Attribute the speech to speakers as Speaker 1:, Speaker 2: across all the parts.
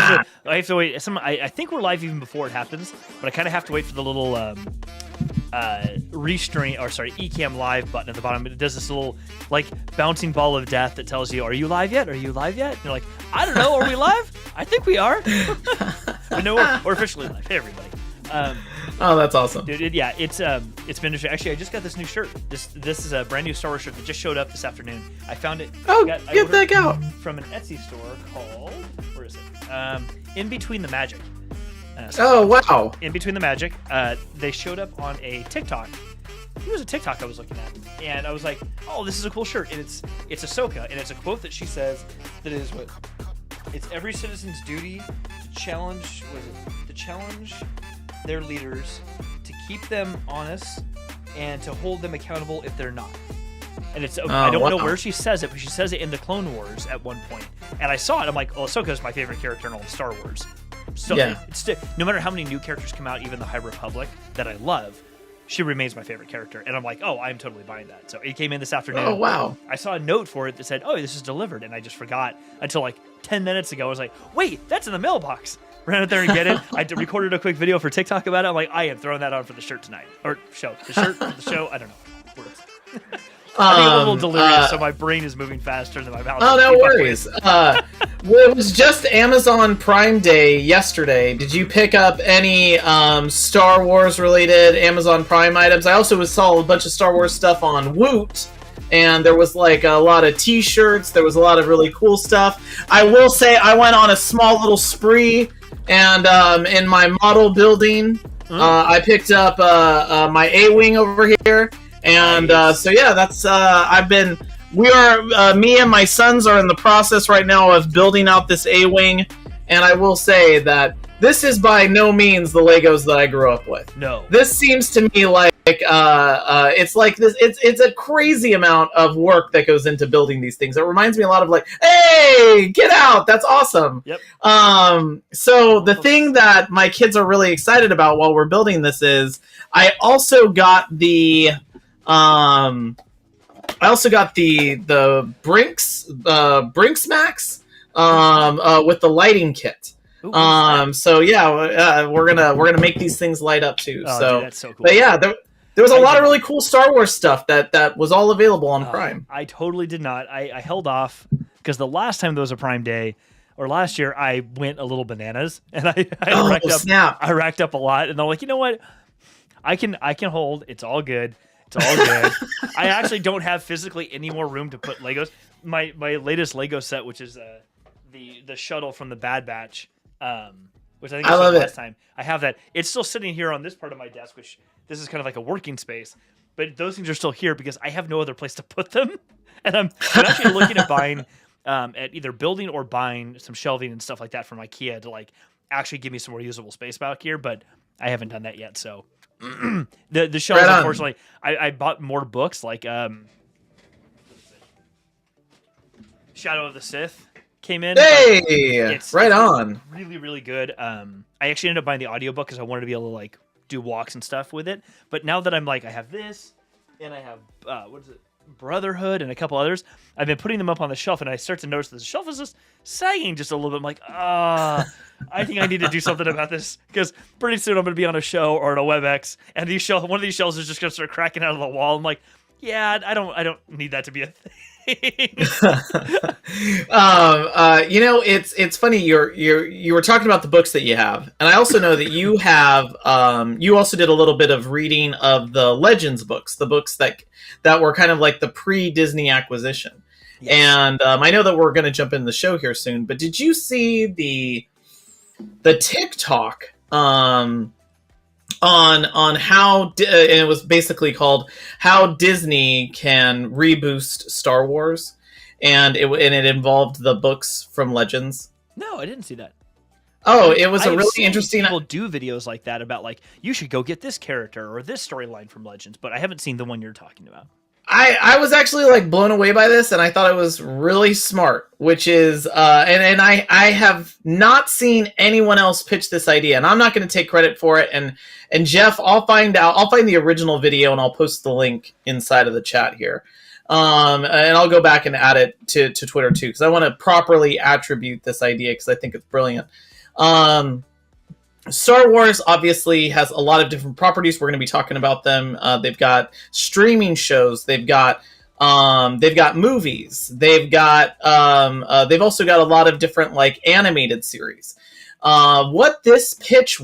Speaker 1: have to wait. I think we're live even before it happens, but I kind of have to wait for the little Ecamm live button at the bottom. It does this little like bouncing ball of death that tells you, "Are you live yet? Are you live yet?" And you're like, "I don't know. Are we live? I think we are." But no, we're officially live. Hey, everybody.
Speaker 2: Oh, that's awesome,
Speaker 1: dude. It's been interesting. Actually, I just got this new shirt. This is a brand new Star Wars shirt that just showed up this afternoon. I found it.
Speaker 2: Get that out
Speaker 1: from an Etsy store called, where is it? In Between the Magic.
Speaker 2: Wow!
Speaker 1: In Between the Magic. They showed up on a TikTok. It was a TikTok I was looking at, and I was like, "Oh, this is a cool shirt." And it's Ahsoka, and it's a quote that she says that is what it's every citizen's duty to challenge. Their leaders, to keep them honest and to hold them accountable if they're not. And it's I don't know where she says it, but she says it in the Clone Wars at one point. And I saw it, I'm like, Ahsoka is my favorite character in all of Star Wars. So no matter how many new characters come out, even the High Republic that I love, she remains my favorite character. And I'm like, oh, I'm totally buying that. So it came in this afternoon.
Speaker 2: Oh, wow.
Speaker 1: I saw a note for it that said, oh, this is delivered. And I just forgot until like 10 minutes ago. I was like, wait, that's in the mailbox. Ran out there and get it. I recorded a quick video for TikTok about it. I'm like, I am throwing that on for the shirt tonight. Or show. The shirt for the show. I don't know. I think I'm a little delirious, so my brain is moving faster than my mouth.
Speaker 2: Oh, no worries. It was just Amazon Prime Day yesterday. Did you pick up any Star Wars related Amazon Prime items? I also saw a bunch of Star Wars stuff on Woot. And there was like a lot of t-shirts. There was a lot of really cool stuff. I will say I went on a small little spree. And in my model building, I picked up my A-Wing over here. And so, yeah, that's me and my sons are in the process right now of building out this A-Wing. And I will say that this is by no means the Legos that I grew up with.
Speaker 1: No.
Speaker 2: This seems to me like it's like this. It's a crazy amount of work that goes into building these things. It reminds me a lot of like, hey, get out! That's awesome.
Speaker 1: Yep.
Speaker 2: So the thing that my kids are really excited about while we're building this is I also got the Brinks Max with the lighting kit.
Speaker 1: Ooh,
Speaker 2: so yeah, we're gonna make these things light up too.
Speaker 1: Dude, that's so cool.
Speaker 2: But yeah, there was a lot of really cool Star Wars stuff that was all available on Prime.
Speaker 1: I totally did not. I held off because the last time there was a Prime Day, or last year, I went a little bananas and I racked up a lot, and I'm like, you know what? I can hold. It's all good. It's all good. I actually don't have physically any more room to put Legos. My latest Lego set, which is the shuttle from the Bad Batch. Which I think I said last time. I have that. It's still sitting here on this part of my desk, which this is kind of like a working space. But those things are still here because I have no other place to put them. And I'm actually looking at buying, at either building or buying some shelving and stuff like that from IKEA to like actually give me some more usable space back here. But I haven't done that yet. So the shelves, unfortunately, I bought more books like Shadow of the Sith. Came in.
Speaker 2: Hey, it's on.
Speaker 1: Really, really good. I actually ended up buying the audiobook because I wanted to be able to like do walks and stuff with it. But now that I'm like, I have this, and I have Brotherhood, and a couple others. I've been putting them up on the shelf, and I start to notice that the shelf is just sagging just a little bit. I'm like, I think I need to do something about this because pretty soon I'm going to be on a show or on a WebEx, and one of these shelves is just going to start cracking out of the wall. I'm like, yeah, I don't need that to be a thing.
Speaker 2: It's funny. You were talking about the books that you have, and I also know that you have. You also did a little bit of reading of the Legends books, the books that were kind of like the pre-Disney acquisition. Yes. And I know that we're going to jump into the show here soon. But did you see the TikTok on how and it was basically called how Disney can reboost Star Wars, and it involved the books from Legends?
Speaker 1: No, I didn't see that.
Speaker 2: Oh, it was a really interesting.
Speaker 1: People do videos like that about like you should go get this character or this storyline from Legends, but I haven't seen the one you're talking about.
Speaker 2: I was actually like blown away by this, and I thought it was really smart, which is and I have not seen anyone else pitch this idea, and I'm not going to take credit for it. And Jeff, I'll find the original video and I'll post the link inside of the chat here. And I'll go back and add it to Twitter too, because I want to properly attribute this idea because I think it's brilliant. Star Wars obviously has a lot of different properties. We're going to be talking about them. They've got streaming shows. They've got movies. They've also got a lot of different like animated series. What this pitch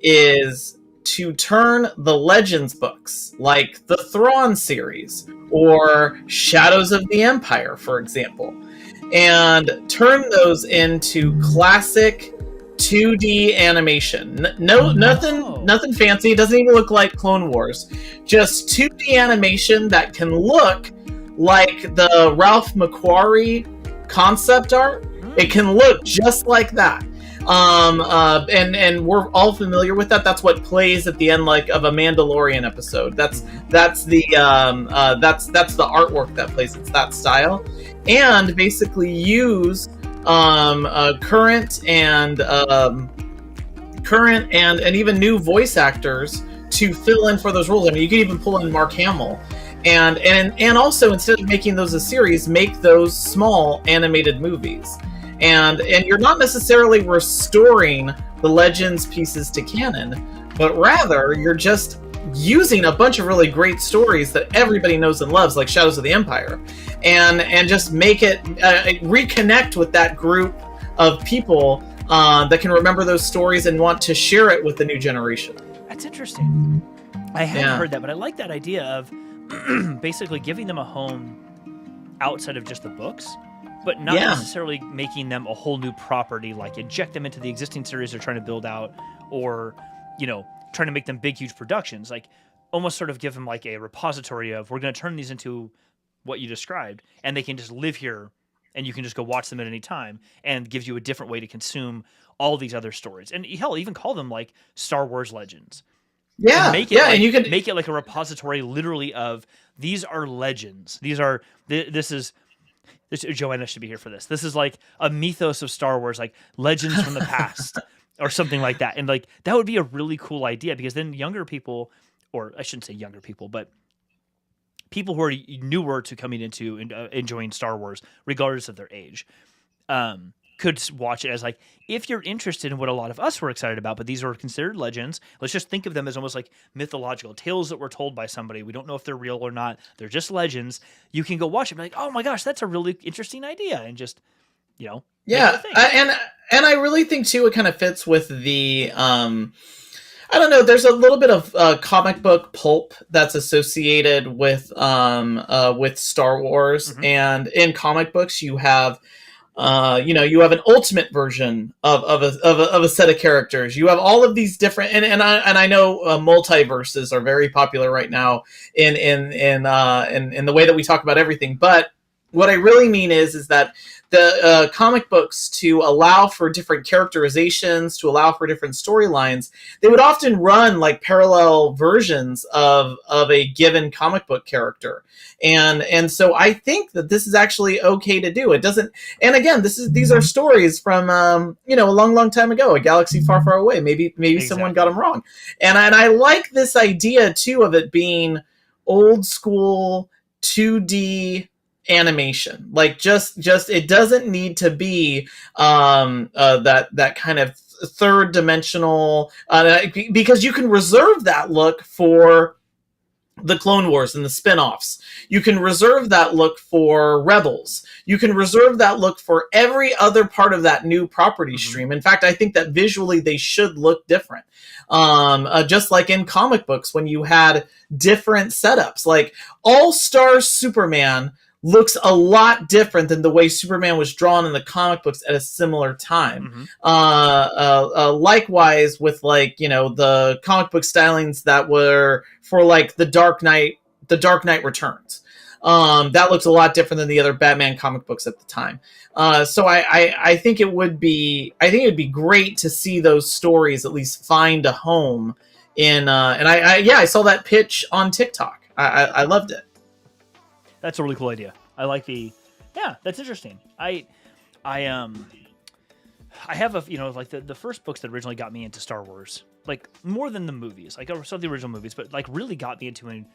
Speaker 2: is to turn the Legends books, like the Thrawn series or Shadows of the Empire, for example, and turn those into classic 2D animation. Nothing fancy. It doesn't even look like Clone Wars. Just 2D animation that can look like the Ralph McQuarrie concept art. It can look just like that. And we're all familiar with that. That's what plays at the end, like of a Mandalorian episode. That's the artwork that plays. It's that style, and basically use current and even new voice actors to fill in for those roles. I mean, you could even pull in Mark Hamill, and also, instead of making those a series, make those small animated movies. And you're not necessarily restoring the Legends pieces to canon, but rather you're just using a bunch of really great stories that everybody knows and loves, like Shadows of the Empire, and just make it reconnect with that group of people that can remember those stories and want to share it with the new generation.
Speaker 1: That's interesting. I hadn't heard that, but I like that idea of basically giving them a home outside of just the books, but not necessarily making them a whole new property, like inject them into the existing series they're trying to build out, or, trying to make them big, huge productions. Like, almost sort of give them like a repository of, we're going to turn these into what you described, and they can just live here, and you can just go watch them at any time, and gives you a different way to consume all these other stories. And hell, even call them like Star Wars Legends.
Speaker 2: Yeah,
Speaker 1: and you can make it like a repository, literally, of these are legends. This is Joanna should be here for this. This is like a mythos of Star Wars, like legends from the past, or something like that. And like that would be a really cool idea, because then younger people, or I shouldn't say younger people, but people who are newer to coming into enjoying Star Wars, regardless of their age, could watch it as like, if you're interested in what a lot of us were excited about, but these are considered legends, let's just think of them as almost like mythological tales that were told by somebody. We don't know if they're real or not. They're just legends. You can go watch them and be like, oh my gosh, that's a really interesting idea. And just,
Speaker 2: and I really think too, it kind of fits with the, I don't know, there's a little bit of comic book pulp that's associated with Star Wars. Mm-hmm. And in comic books, you have, you have an ultimate version of a set of characters. You have all of these different, and I know multiverses are very popular right now in the way that we talk about everything. But what I really mean is that the comic books, to allow for different characterizations, to allow for different storylines, they would often run like parallel versions of a given comic book character. And so I think that this is actually okay to do. It doesn't, and again, these are stories from a long time ago, a galaxy far, far away. Maybe exactly. Someone got them wrong. And I like this idea too of it being old school 2D animation. Like just it doesn't need to be that kind of third dimensional, because you can reserve that look for the Clone Wars and the spin-offs. You can reserve that look for Rebels. You can reserve that look for every other part of that new property stream. In fact, I think that visually they should look different. Just like in comic books, when you had different setups, like All-Star Superman looks a lot different than the way Superman was drawn in the comic books at a similar time. Mm-hmm. Likewise with the comic book stylings that were for like the Dark Knight Returns. That looks a lot different than the other Batman comic books at the time. So I think it would be great to see those stories at least find a home in, and I saw that pitch on TikTok. I loved it.
Speaker 1: That's a really cool idea. I like that's interesting. I have the first books that originally got me into Star Wars, like more than the movies, like I saw the original movies, but like really got me into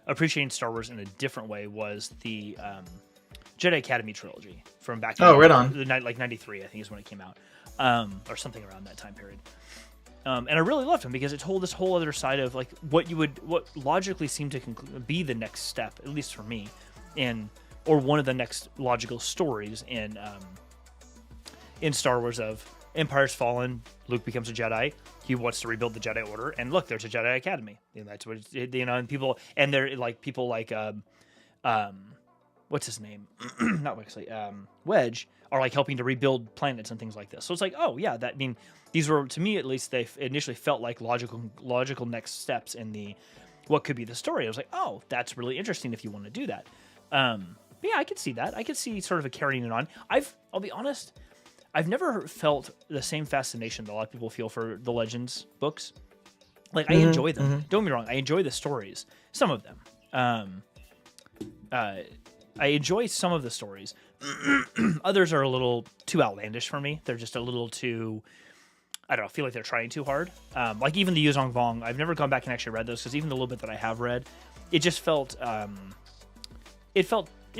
Speaker 1: appreciating Star Wars in a different way was the Jedi Academy trilogy from back in
Speaker 2: right on.
Speaker 1: the night, like 93, I think is when it came out. or something around that time period. And I really loved him because it told this whole other side of like what logically seemed to be the next step, at least for me, or one of the next logical stories in Star Wars of Empire's fallen, Luke becomes a Jedi, he wants to rebuild the Jedi Order, and look, there's a Jedi Academy, and that's what and people, and they're like people like what's his name, not Wexley, Wedge, are like helping to rebuild planets and things like this. So it's like, oh yeah, these were, to me at least, they initially felt like logical next steps in the what could be the story. I was like, oh, that's really interesting if you want to do that. But yeah, I could see that. I could see sort of a carrying it on. I'll be honest, I've never felt the same fascination that a lot of people feel for the Legends books. Like, I enjoy them. Don't get me wrong. I enjoy the stories. Some of them. I enjoy some of the stories. Others are a little too outlandish for me. They're just a little too, I don't know, feel like they're trying too hard. Like even the Yuzong Vong, I've never gone back and actually read those because even the little bit that I have read, it just felt, it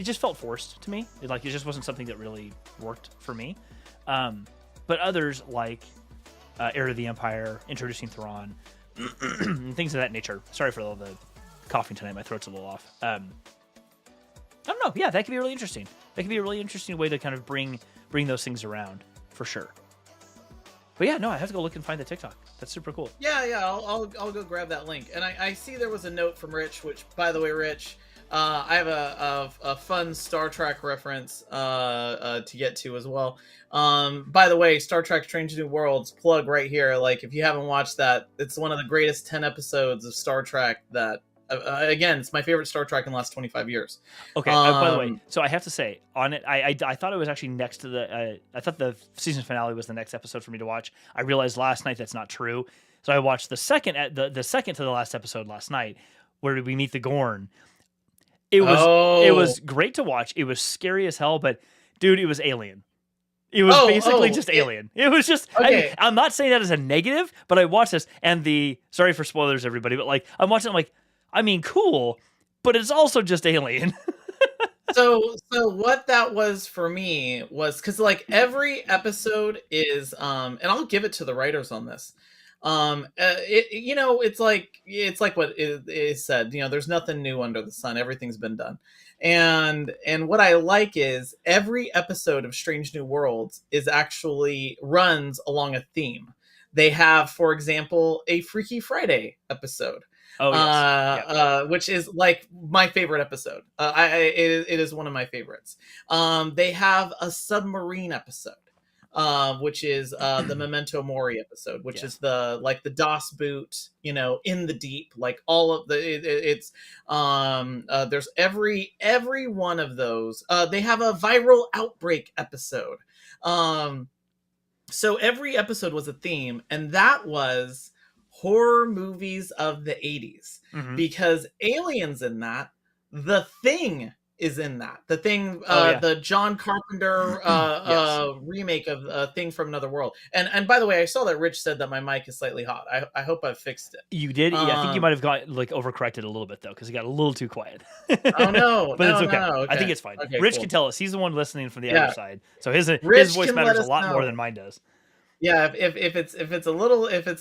Speaker 1: just felt forced to me. It just wasn't something that really worked for me. But others like Heir of the Empire, Introducing Thrawn, and things of that nature. Sorry for all the coughing tonight. My throat's a little off. I don't know. Yeah, that could be really interesting. That could be a really interesting way to kind of bring those things around for sure. But yeah, no, I have to go look and find the TikTok. That's super cool.
Speaker 2: Yeah, I'll go grab that link. And I see there was a note from Rich, which, by the way, Rich, I have a fun Star Trek reference to get to as well. By the way, Star Trek Strange New Worlds, plug right here. Like, if you haven't watched that, it's one of the greatest 10 episodes of Star Trek that, again, it's my favorite Star Trek in the last 25 years.
Speaker 1: Okay, by the way, so I have to say, on it, I thought it was actually next to the, I thought the season finale was the next episode for me to watch. I realized last night that's not true. So I watched the second to the last episode last night, where we meet the Gorn. It was great to watch. It was scary as hell, but dude, it was Alien. It was basically just Alien. It was just, okay. I'm not saying that as a negative, but I watched this and sorry for spoilers, everybody, but like, I'm watching, I'm like, I mean, cool, but it's also just Alien.
Speaker 2: So what that was for me was, because like every episode is, and I'll give it to the writers on this. It's like what is said, there's nothing new under the sun. Everything's been done. And what I like is every episode of Strange New Worlds runs along a theme. They have, for example, a Freaky Friday episode. Oh, yes. Which is like my favorite episode. It is one of my favorites. They have a submarine episode. Which is the Memento Mori episode, which is the DOS boot, in the deep, like all of there's every one of those. They have a viral outbreak episode. So every episode was a theme, and that was horror movies of the 80s, because Alien's in that, The Thing is in that. The Thing, the John Carpenter remake of Thing from Another World. And by the way, I saw that Rich said that my mic is slightly hot. I hope I've fixed it.
Speaker 1: You did? Yeah, I think you might have got overcorrected a little bit though, because it got a little too quiet.
Speaker 2: Oh no,
Speaker 1: but it's okay.
Speaker 2: No, okay.
Speaker 1: I think it's fine.
Speaker 2: Okay,
Speaker 1: Rich
Speaker 2: cool.
Speaker 1: can tell us. He's the one listening from the other side, so his voice matters a lot more than mine does.
Speaker 2: Yeah, if it's a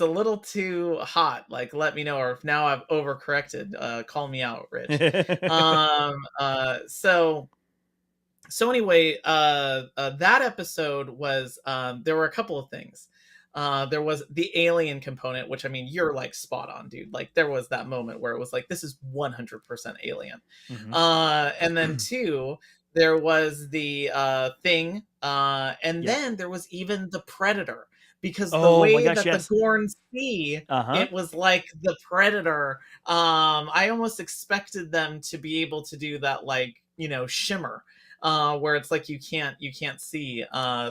Speaker 2: little too hot, like let me know, or if now I've overcorrected, call me out, Rich. So anyway, that episode was, there were a couple of things. There was the alien component, which, I mean, you're like spot on, dude. Like there was that moment where it was like, this is 100% Alien. And then two, there was the Thing, and then there was even the Predator, because the way that the Gorn see, it was like the Predator. I almost expected them to be able to do that, like, shimmer, where it's like you can't see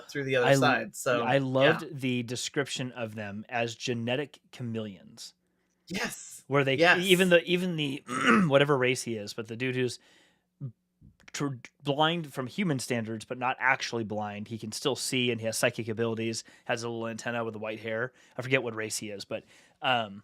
Speaker 2: through the other side. So
Speaker 1: I loved the description of them as genetic chameleons.
Speaker 2: Yes,
Speaker 1: where they even the whatever race he is, but the dude who's blind from human standards, but not actually blind. He can still see, and he has psychic abilities. Has a little antenna with the white hair. I forget what race he is, but the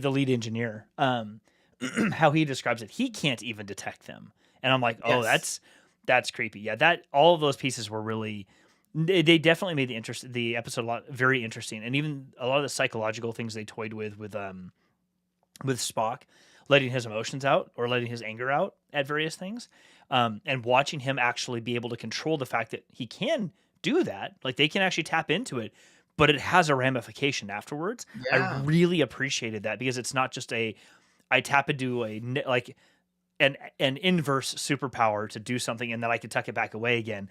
Speaker 1: lead engineer, how he describes it, he can't even detect them. And I'm like, oh, that's creepy. Yeah, that all of those pieces were really They definitely made the episode very interesting, and even a lot of the psychological things they toyed with Spock, letting his emotions out or letting his anger out at various things, and watching him actually be able to control the fact that he can do that. Like they can actually tap into it, but it has a ramification afterwards. I
Speaker 2: Yeah.
Speaker 1: really appreciated that because it's not just I tap into like an inverse superpower to do something and then I can tuck it back away again.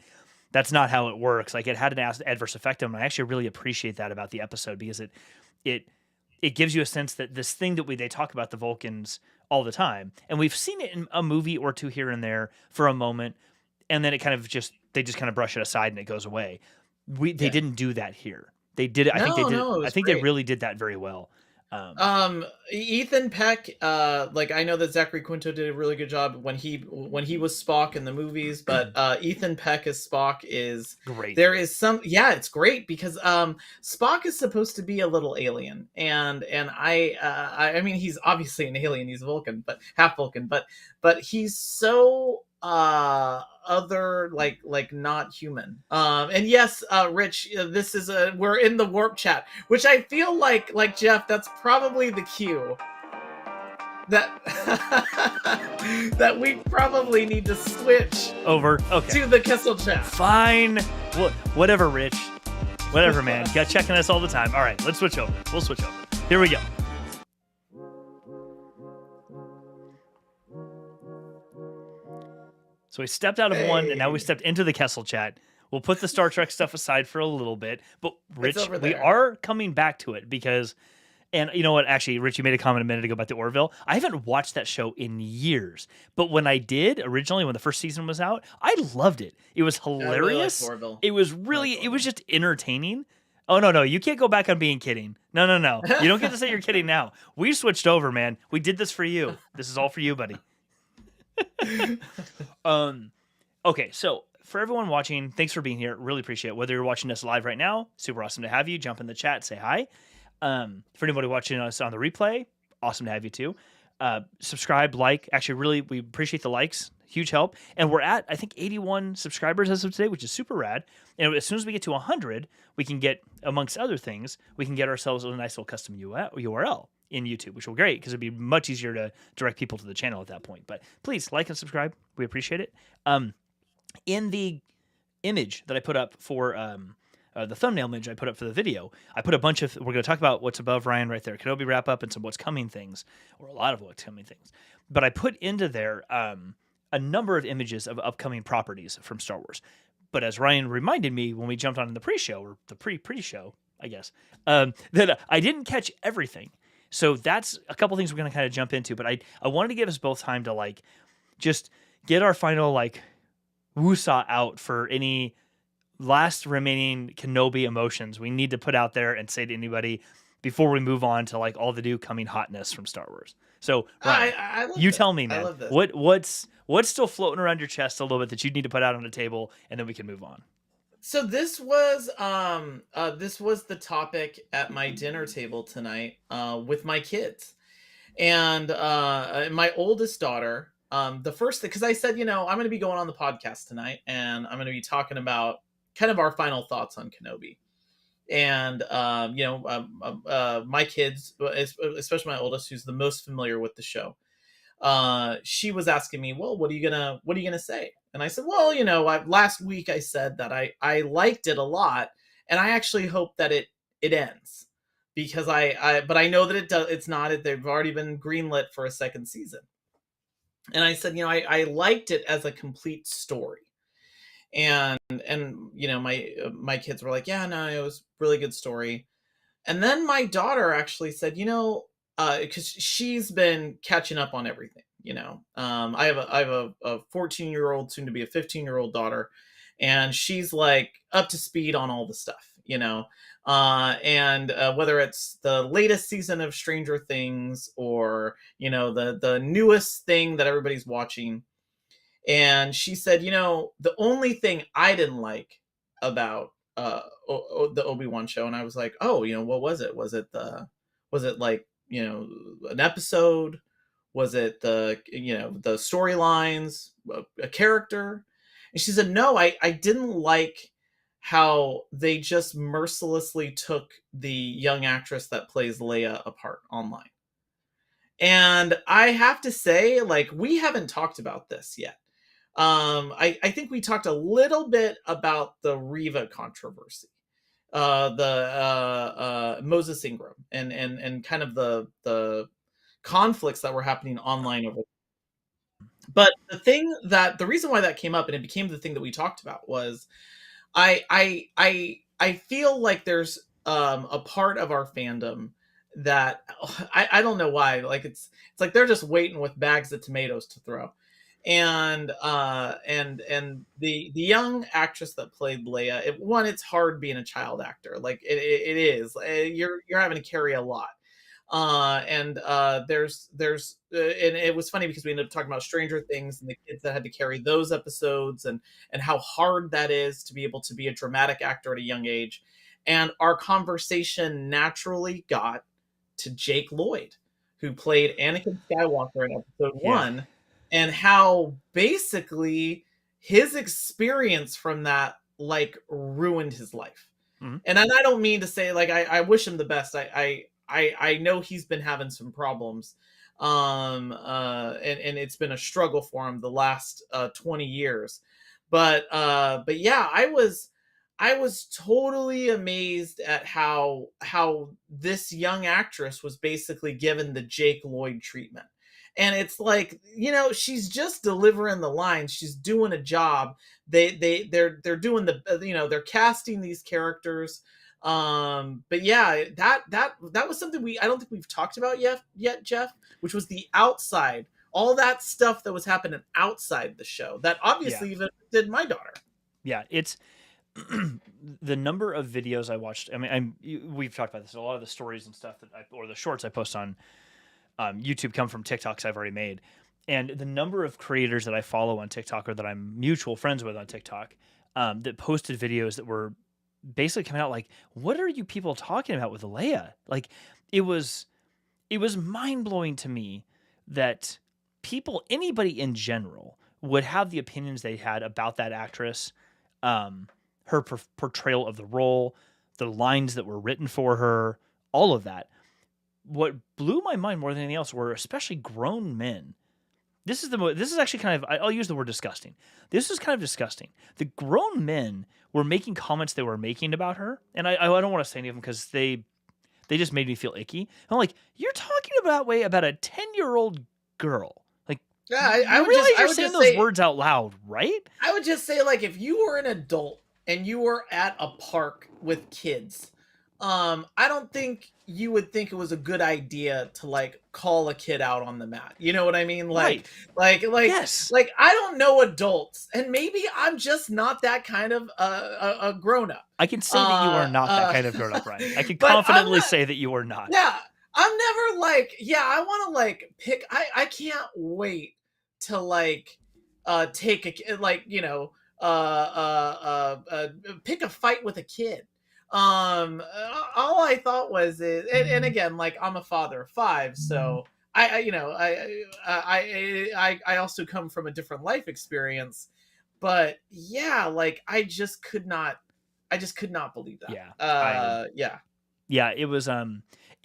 Speaker 1: That's not how it works. Like it had an adverse effect on him. I actually really appreciate that about the episode because it it gives you a sense that this thing that they talk about the Vulcans all the time, and we've seen it in a movie or two here and there for a moment, and then it kind of they just kind of brush it aside and it goes away. They didn't do that here. They did it. I think they
Speaker 2: No,
Speaker 1: did.
Speaker 2: no, it
Speaker 1: I
Speaker 2: was
Speaker 1: think they
Speaker 2: great.
Speaker 1: really did that very well.
Speaker 2: Ethan Peck, like I know that Zachary Quinto did a really good job when he was Spock in the movies, but Ethan Peck as Spock is
Speaker 1: Great.
Speaker 2: There is some, yeah, it's great because Spock is supposed to be a little alien, and I mean he's obviously an alien, he's Vulcan, but half Vulcan, but he's so other, like not human. And yes, Rich, this is we're in the warp chat, which I feel like Jeff, that's probably the cue that that we probably need to switch
Speaker 1: over
Speaker 2: to the Kessel chat.
Speaker 1: Fine. Whatever, Rich. Whatever, man. Got checking us all the time. All right, let's switch over. We'll switch over. Here we go. So we stepped out of one, and now we stepped into the Kessel chat. We'll put the Star Trek stuff aside for a little bit, but Rich, we are coming back to it because, and you know what? Actually, Rich, you made a comment a minute ago about the Orville. I haven't watched that show in years, but when I did originally, when the first season was out, I loved it. It was hilarious.
Speaker 2: I really liked
Speaker 1: it was really, it was just entertaining. Oh no, you can't go back on being kidding. No. You don't get to say you're kidding now. We switched over, man. We did this for you. This is all for you, buddy. Okay, so for everyone watching, thanks for being here. Really appreciate it. Whether you're watching us live right now, super awesome to have you. Jump in the chat, say hi. For anybody watching us on the replay, awesome to have you too. Subscribe, like. Actually, really, we appreciate the likes. Huge help. And we're at, I think, 81 subscribers as of today, which is super rad. And as soon as we get to 100, we can get, amongst other things, we can get ourselves a nice little custom URL in YouTube, which will be great because it'd be much easier to direct people to the channel at that point. But please like and subscribe. We appreciate it. In the image that I put up for the thumbnail image I put up for the video, I put a bunch of, we're going to talk about what's above Ryan right there, Kenobi wrap up and some what's coming things, or a lot of what's coming things. But I put into there a number of images of upcoming properties from Star Wars. But as Ryan reminded me when we jumped on in the pre-show, or the pre-show, I guess, that I didn't catch everything. So that's a couple things we're going to kind of jump into. But I wanted to give us both time to like just get our final like woosah out for any last remaining Kenobi emotions we need to put out there and say to anybody before we move on to like all the new coming hotness from Star Wars. So Ryan, you tell me, man, what's still floating around your chest a little bit that you need to put out on the table, and then we can move on.
Speaker 2: So this was the topic at my dinner table tonight with my kids, and my oldest daughter. The first thing, because I said, I'm going to be going on the podcast tonight, and I'm going to be talking about kind of our final thoughts on Kenobi. And my kids, especially my oldest, who's the most familiar with the show, she was asking me, well, what are you gonna say? And I said, well, last week I said that I liked it a lot, and I actually hope that it ends, because but I know that it's not. They've already been greenlit for a second season. And I said, I liked it as a complete story. And my kids were like, yeah, no, it was a really good story. And then my daughter actually said, because she's been catching up on everything. I have a 14-year-old, soon to be a 15-year-old daughter, and she's like up to speed on all the stuff, and whether it's the latest season of Stranger Things or the newest thing that everybody's watching. And she said, the only thing I didn't like about the Obi-Wan show, and I was like, oh, what was it? Was it like, an episode? Was it the storylines, a character? And she said, no, I didn't like how they just mercilessly took the young actress that plays Leia apart online. And I have to say, like, we haven't talked about this yet. I think we talked a little bit about the Riva controversy, the Moses Ingram, and kind of the conflicts that were happening online over. But the reason why that came up and it became the thing that we talked about was I feel like there's a part of our fandom that I don't know why, like it's like they're just waiting with bags of tomatoes to throw. And the young actress that played Leia, it's hard being a child actor. Like it is. You're having to carry a lot. And it was funny because we ended up talking about Stranger Things and the kids that had to carry those episodes, and how hard that is to be able to be a dramatic actor at a young age. And our conversation naturally got to Jake Lloyd, who played Anakin Skywalker in episode 1, and how basically his experience from that like ruined his life. Mm-hmm. And I don't mean to say like I wish him the best. I know he's been having some problems, and it's been a struggle for him the last 20 years. But yeah, I was totally amazed at how this young actress was basically given the Jake Lloyd treatment. And it's like, she's just delivering the lines. She's doing a job. They're doing they're casting these characters. But yeah, that was something I don't think we've talked about yet, Jeff, which was the outside, all that stuff that was happening outside the show that obviously even did my daughter.
Speaker 1: Yeah, it's the number of videos I watched. I mean, we've talked about this. A lot of the stories and stuff or the shorts I post on YouTube come from TikToks I've already made. And the number of creators that I follow on TikTok or that I'm mutual friends with on TikTok that posted videos that were basically coming out like, what are you people talking about with Leia? Like, it was mind-blowing to me that anybody in general would have the opinions they had about that actress, her portrayal of the role, the lines that were written for her, all of that. What blew my mind more than anything else were especially grown men. This is actually kind of, I'll use the word disgusting. This is kind of disgusting. The grown men were making comments they were making about her, and I don't want to say any of them because they just made me feel icky. I'm like, you're talking about a 10-year-old girl. Like,
Speaker 2: yeah, I would realize
Speaker 1: you're saying those words out loud, right?
Speaker 2: I would just say, like, if you were an adult and you were at a park with kids, I don't think you would think it was a good idea to like call a kid out on the mat. You know what I mean? Like, right. like, yes. Like, I don't know adults, and maybe I'm just not that kind of a grown up.
Speaker 1: I can say that you are not that kind of grown up, Ryan. I can confidently say that you are not.
Speaker 2: Yeah, I'm never like, I want to like pick. I can't wait to like take a like pick a fight with a kid. All I thought was and again, like, I'm a father of 5, so I also come from a different life experience, but yeah, like I just could not believe that.
Speaker 1: Yeah, it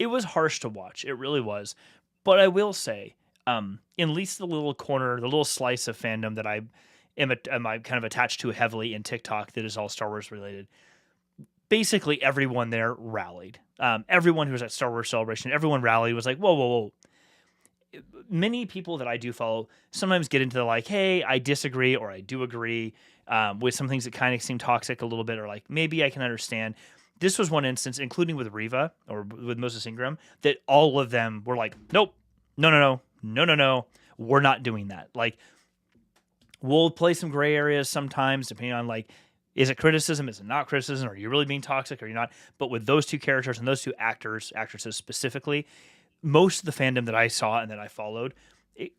Speaker 1: was harsh to watch. It really was. But I will say, at least the little slice of fandom that I am kind of attached to heavily in TikTok that is all Star Wars related. Basically, everyone there rallied. Everyone who was at Star Wars Celebration, everyone rallied, was like, whoa. Many people that I do follow sometimes get into the like, hey, I disagree or I do agree with some things that kind of seem toxic a little bit, or like, maybe I can understand. This was one instance, including with Riva or with Moses Ingram, that all of them were like, nope, no, we're not doing that. Like, we'll play some gray areas sometimes, depending on like, is it criticism? Is it not criticism? Are you really being toxic? Or are you not? But with those two characters and those two actresses specifically, most of the fandom that I saw and that I followed,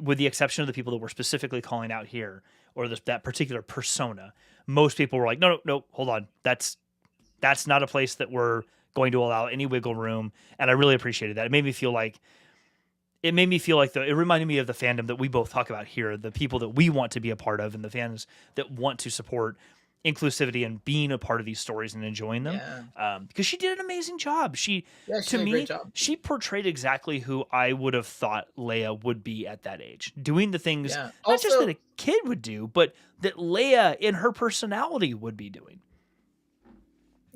Speaker 1: with the exception of the people that were specifically calling out here or that particular persona, most people were like, no, hold on. That's not a place that we're going to allow any wiggle room. And I really appreciated that. It reminded me of the fandom that we both talk about here, the people that we want to be a part of and the fans that want to support inclusivity and being a part of these stories and enjoying them. Because she did an amazing job. She
Speaker 2: did a great job.
Speaker 1: She portrayed exactly who I would have thought Leia would be at that age, doing the things not just that a kid would do, but that Leia in her personality would be doing.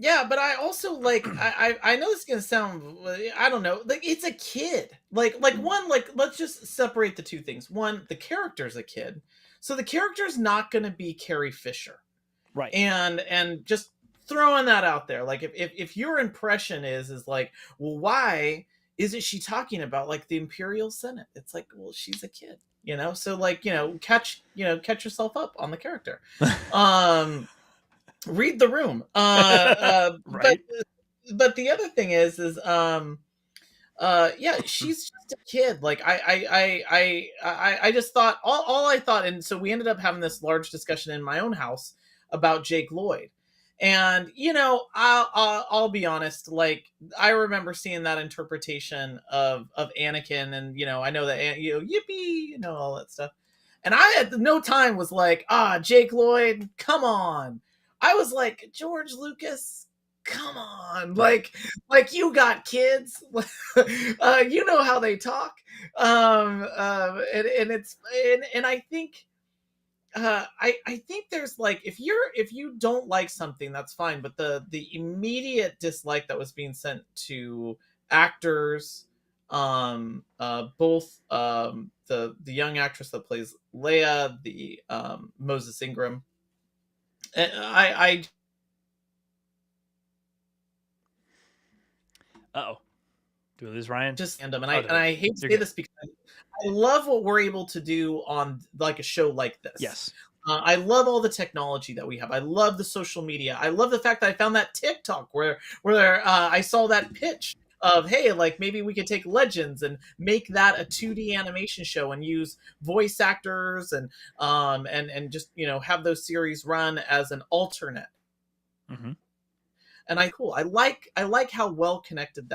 Speaker 2: Yeah, but I also like I know this is gonna sound, I don't know, like it's a kid. Like one, like let's just separate the two things. One, the character's a kid, so the character's not gonna be Carrie Fisher,
Speaker 1: right?
Speaker 2: And just throwing that out there, like if your impression is like, well, why isn't she talking about like the Imperial Senate? It's like, well, she's a kid, so like catch yourself up on the character. Read the room.
Speaker 1: Right.
Speaker 2: But the other thing is yeah, she's just a kid. Like I just thought all I thought, and so we ended up having this large discussion in my own house about Jake Lloyd. And I'll be honest, like I remember seeing that interpretation of Anakin, and I know that yippee, all that stuff. And I at no time was like, Jake Lloyd, come on. I was like, George Lucas, come on, like you got kids, you know how they talk, and it's and I think I think there's like, if you don't like something, that's fine, but the immediate dislike that was being sent to actors, both the young actress that plays Leia, the Moses Ingram. I
Speaker 1: Uh-oh. Do we lose Ryan?
Speaker 2: just fandom, and I hate to say this because I love what we're able to do on like a show like this.
Speaker 1: Yes.
Speaker 2: I love all the technology that we have. I love the social media. I love the fact that I found that TikTok where I saw that pitch of, hey, like maybe we could take Legends and make that a 2D animation show and use voice actors and just have those series run as an alternate.
Speaker 1: Mm-hmm.
Speaker 2: And I like how well connected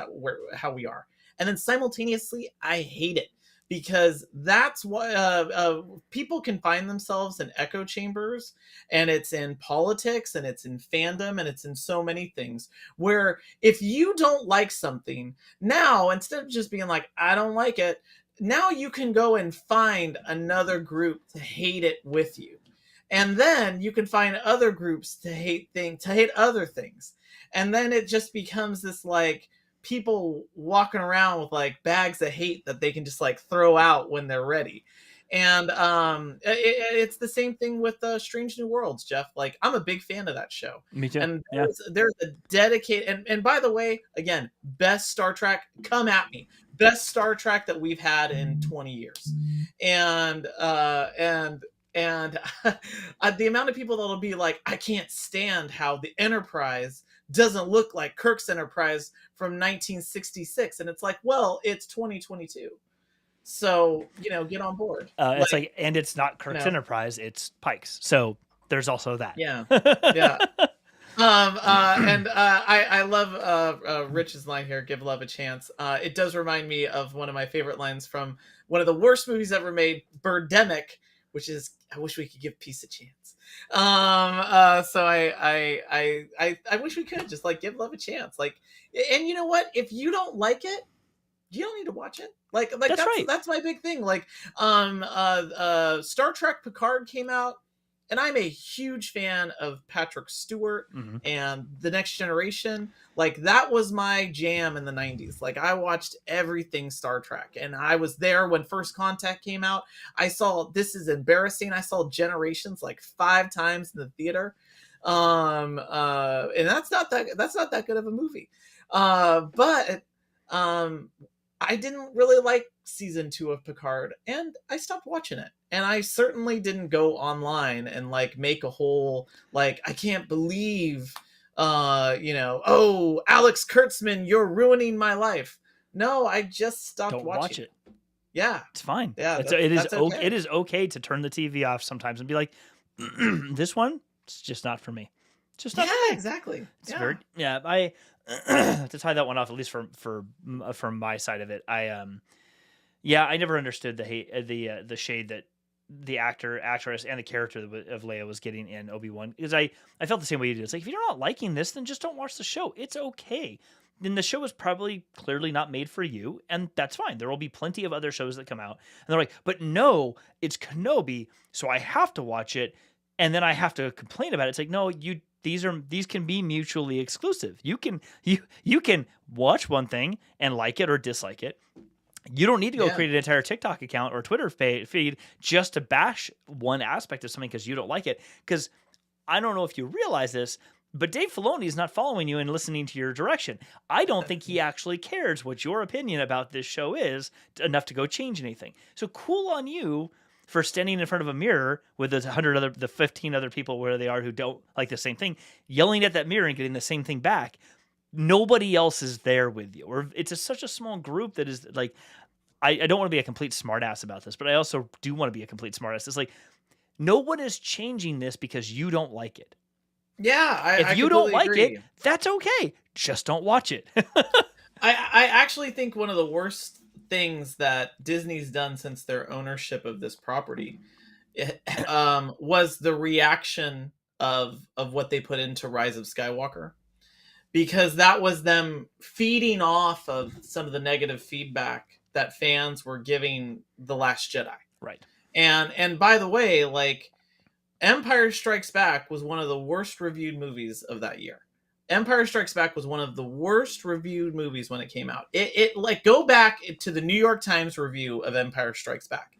Speaker 2: how we are. And then simultaneously, I hate it, because that's why people can find themselves in echo chambers, and it's in politics, and it's in fandom, and it's in so many things, where if you don't like something, now instead of just being like, I don't like it, now you can go and find another group to hate it with you. And then you can find other groups to hate other things. And then it just becomes this like people walking around with like bags of hate that they can just like throw out when they're ready. And it's the same thing with Strange New Worlds, Jeff. Like, I'm a big fan of that show.
Speaker 1: Me too.
Speaker 2: And there's a dedicated, and by the way, again, best Star Trek, come at me. Best Star Trek that we've had in 20 years. And the amount of people that'll be like, I can't stand how the Enterprise doesn't look like Kirk's Enterprise from 1966. And it's like, well, it's 2022. So, get on board.
Speaker 1: It's like, and it's not Kirk's Enterprise, it's Pike's. So there's also that.
Speaker 2: Yeah. Yeah. And I love Rich's line here, give love a chance. It does remind me of one of my favorite lines from one of the worst movies ever made, Birdemic, which is, I wish we could give peace a chance. So I wish we could just like give love a chance. Like, and you know what? If you don't like it, you don't need to watch it. Like that's right. That's my big thing. Like, Star Trek Picard came out, and I'm a huge fan of Patrick Stewart and The Next Generation. Like, that was my jam in the 90s. Like, I watched everything Star Trek, and I was there when First Contact came out. I saw, this is embarrassing, I saw Generations like 5 times in the theater. And that's not that good of a movie. But I didn't really like season 2 of Picard, and I stopped watching it. And I certainly didn't go online and like make a whole, like, I can't believe, oh, Alex Kurtzman, you're ruining my life. No, I just stopped watching. Don't watch it. Yeah.
Speaker 1: It's fine.
Speaker 2: Yeah.
Speaker 1: It is okay to turn the TV off sometimes and be like, this one, it's just not for me. It's just not for me.
Speaker 2: Exactly.
Speaker 1: It's very, I to tie that one off, at least from my side of it, I never understood the hate, the shade the actress, and the character of Leia was getting in Obi-Wan, because I felt the same way you did. It's like, if you're not liking this, then just don't watch the show. It's okay. Then the show is probably clearly not made for you, and that's fine. There will be plenty of other shows that come out, and they're like, but no, it's Kenobi, so I have to watch it, and then I have to complain about it. It's like, no, these can be mutually exclusive. You can watch one thing and like it or dislike it. You don't need to go create an entire TikTok account or Twitter feed just to bash one aspect of something because you don't like it. Because I don't know if you realize this, but Dave Filoni is not following you and listening to your direction. I don't think he actually cares what your opinion about this show is enough to go change anything. So cool on you for standing in front of a mirror with the 15 other people where they are who don't like the same thing, yelling at that mirror and getting the same thing back. Nobody else is there with you. Or it's such a small group that is like, I don't want to be a complete smartass about this, but I also do want to be a complete smartass. It's like, no one is changing this because you don't like it.
Speaker 2: Yeah,
Speaker 1: if you don't like it, that's okay. Just don't watch it.
Speaker 2: I actually think one of the worst things that Disney's done since their ownership of this property was the reaction of what they put into Rise of Skywalker. Because that was them feeding off of some of the negative feedback that fans were giving The Last Jedi.
Speaker 1: Right.
Speaker 2: And by the way, like, Empire Strikes Back was one of the worst reviewed movies of that year. Empire Strikes Back was one of the worst reviewed movies when it came out. It like, go back to the New York Times review of Empire Strikes Back.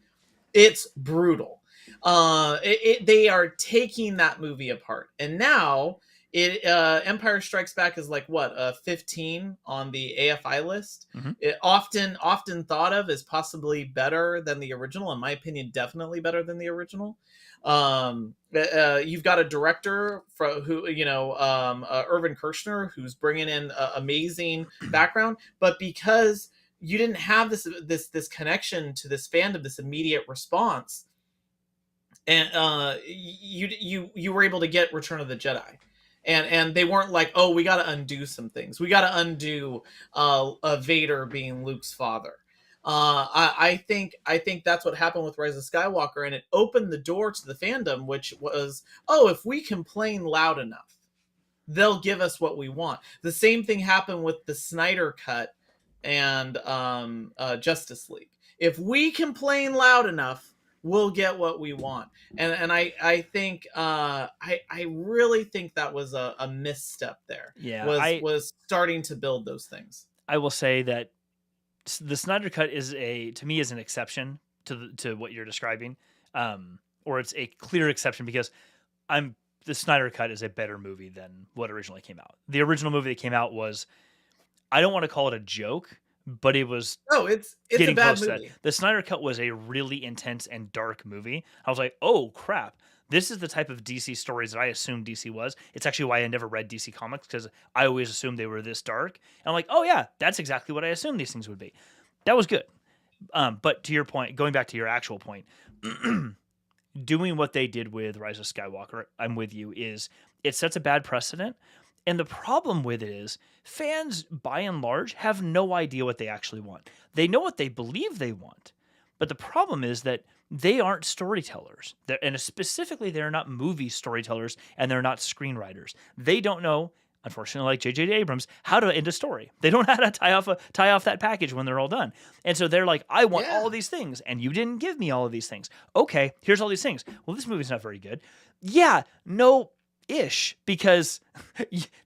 Speaker 2: It's brutal. They are taking that movie apart. And now Empire Strikes Back is like, what, 15 on the AFI list. Mm-hmm. It often thought of as possibly better than the original. In my opinion, definitely better than the original. You've got a director who, Irvin Kershner, who's bringing in amazing background, but because you didn't have this connection to this fandom, this immediate response, and you were able to get Return of the Jedi. And they weren't like, oh, we got to undo some things. We got to undo Vader being Luke's father. I think that's what happened with Rise of Skywalker, and it opened the door to the fandom, which was, oh, if we complain loud enough, they'll give us what we want. The same thing happened with the Snyder Cut and Justice League. If we complain loud enough, we'll get what we want. And I think I really think that was a misstep there.
Speaker 1: Yeah,
Speaker 2: was starting to build those things. I
Speaker 1: will say that the Snyder Cut is an exception to what you're describing, or it's a clear exception because the Snyder Cut is a better movie than what originally came out. The original movie that came out was, I don't want to call it a joke, but it was
Speaker 2: it's a bad movie.
Speaker 1: The Snyder Cut was a really intense and dark movie. I was like, oh crap, this is the type of DC stories that I assumed DC was. It's actually why I never read DC Comics, because I always assumed they were this dark. And I'm like, oh yeah, that's exactly what I assumed these things would be. That was good. But to your point, going back to your actual point, doing what they did with Rise of Skywalker, I'm with you, it sets a bad precedent. And the problem with it is fans, by and large, have no idea what they actually want. They know what they believe they want. But the problem is that they aren't storytellers. And specifically, they're not movie storytellers, and they're not screenwriters. They don't know, unfortunately, like J.J. Abrams, how to end a story. They don't know how to tie off that package when they're all done. And so they're like, I want all of these things, and you didn't give me all of these things. Okay, here's all these things. Well, this movie's not very good. Yeah, no... ish, because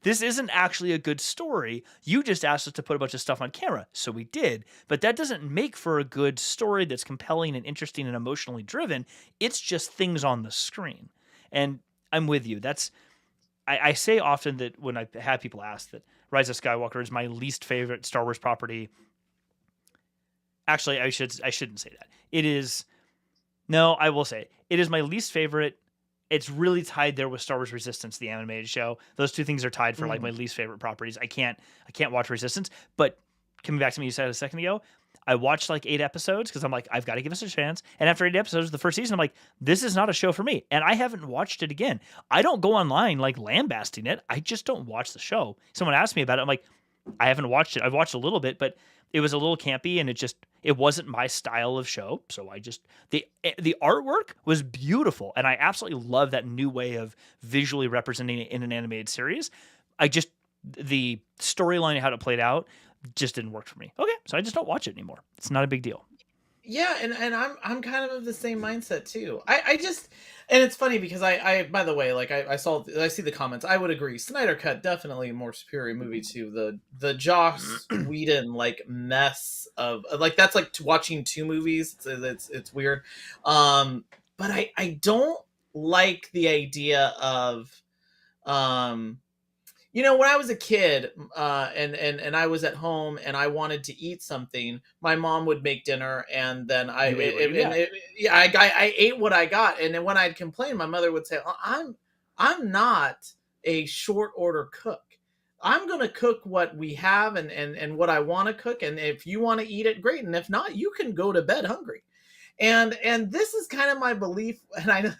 Speaker 1: this isn't actually a good story. You just asked us to put a bunch of stuff on camera, so we did. But that doesn't make for a good story that's compelling and interesting and emotionally driven. It's just things on the screen. And I'm with you. I say often that when I have people ask that Rise of Skywalker is my least favorite Star Wars property. Actually, I shouldn't say that. It is. No, I will say it is my least favorite. It's really tied there with Star Wars Resistance, the animated show. Those two things are tied for like my least favorite properties. I can't watch Resistance. But coming back to me, you said a second ago, I watched like 8 episodes because I'm like, I've got to give this a chance. And after 8 episodes, the first season, I'm like, this is not a show for me. And I haven't watched it again. I don't go online like lambasting it. I just don't watch the show. Someone asked me about it. I'm like, I haven't watched it. I've watched a little bit, but it was a little campy, and it just It wasn't my style of show, so the artwork was beautiful, and I absolutely love that new way of visually representing it in an animated series. The storyline and how it played out just didn't work for me. Okay, so I just don't watch it anymore. It's not a big deal.
Speaker 2: Yeah, and I'm kind of the same mindset too. I just, and it's funny because I by the way, like I see the comments. I would agree. Snyder Cut definitely a more superior movie to the Joss Whedon like mess of like that's like watching two movies. It's weird. But I don't like the idea of when I was a kid, and I was at home and I wanted to eat something, my mom would make dinner, and then I ate what I got, and then when I'd complain, my mother would say, I'm not a short order cook. I'm gonna cook what we have and what I want to cook, and if you want to eat it, great, and if not, you can go to bed hungry. And this is kind of my belief, and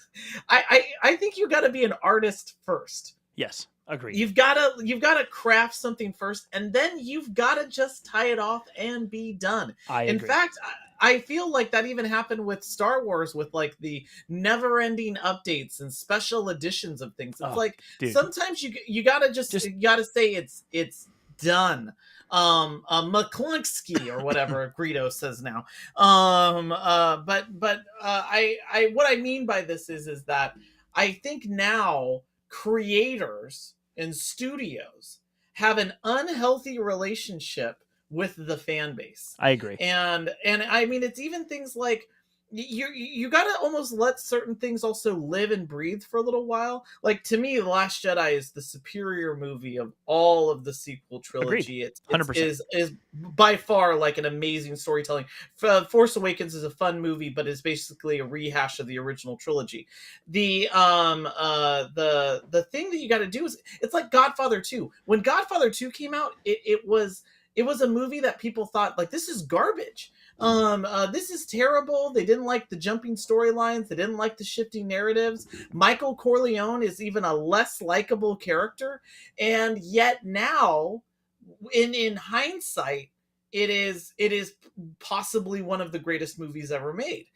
Speaker 2: I think you got to be an artist first.
Speaker 1: Yes. Agreed.
Speaker 2: You've got to craft something first, and then you've got to just tie it off and be done. In fact, I feel like that even happened with Star Wars, with like the never-ending updates and special editions of things. It's sometimes you gotta you gotta say it's done. McClunksky or whatever Greedo says now. But I what I mean by this is that I think now creators and studios have an unhealthy relationship with the fan base.
Speaker 1: I agree.
Speaker 2: And I mean, it's even things like you got to almost let certain things also live and breathe for a little while. Like, to me, The Last Jedi is the superior movie of all of the sequel trilogy.
Speaker 1: Agreed. 100%.
Speaker 2: Is by far like an amazing storytelling. Force Awakens is a fun movie, but is basically a rehash of the original trilogy. The thing that you got to do is, it's like Godfather 2. When Godfather 2 came out, it was a movie that people thought, like, this is garbage. This is terrible. They didn't like the jumping storylines. They didn't like the shifting narratives. Michael Corleone is even a less likable character. And yet now, in hindsight, it is possibly one of the greatest movies ever made.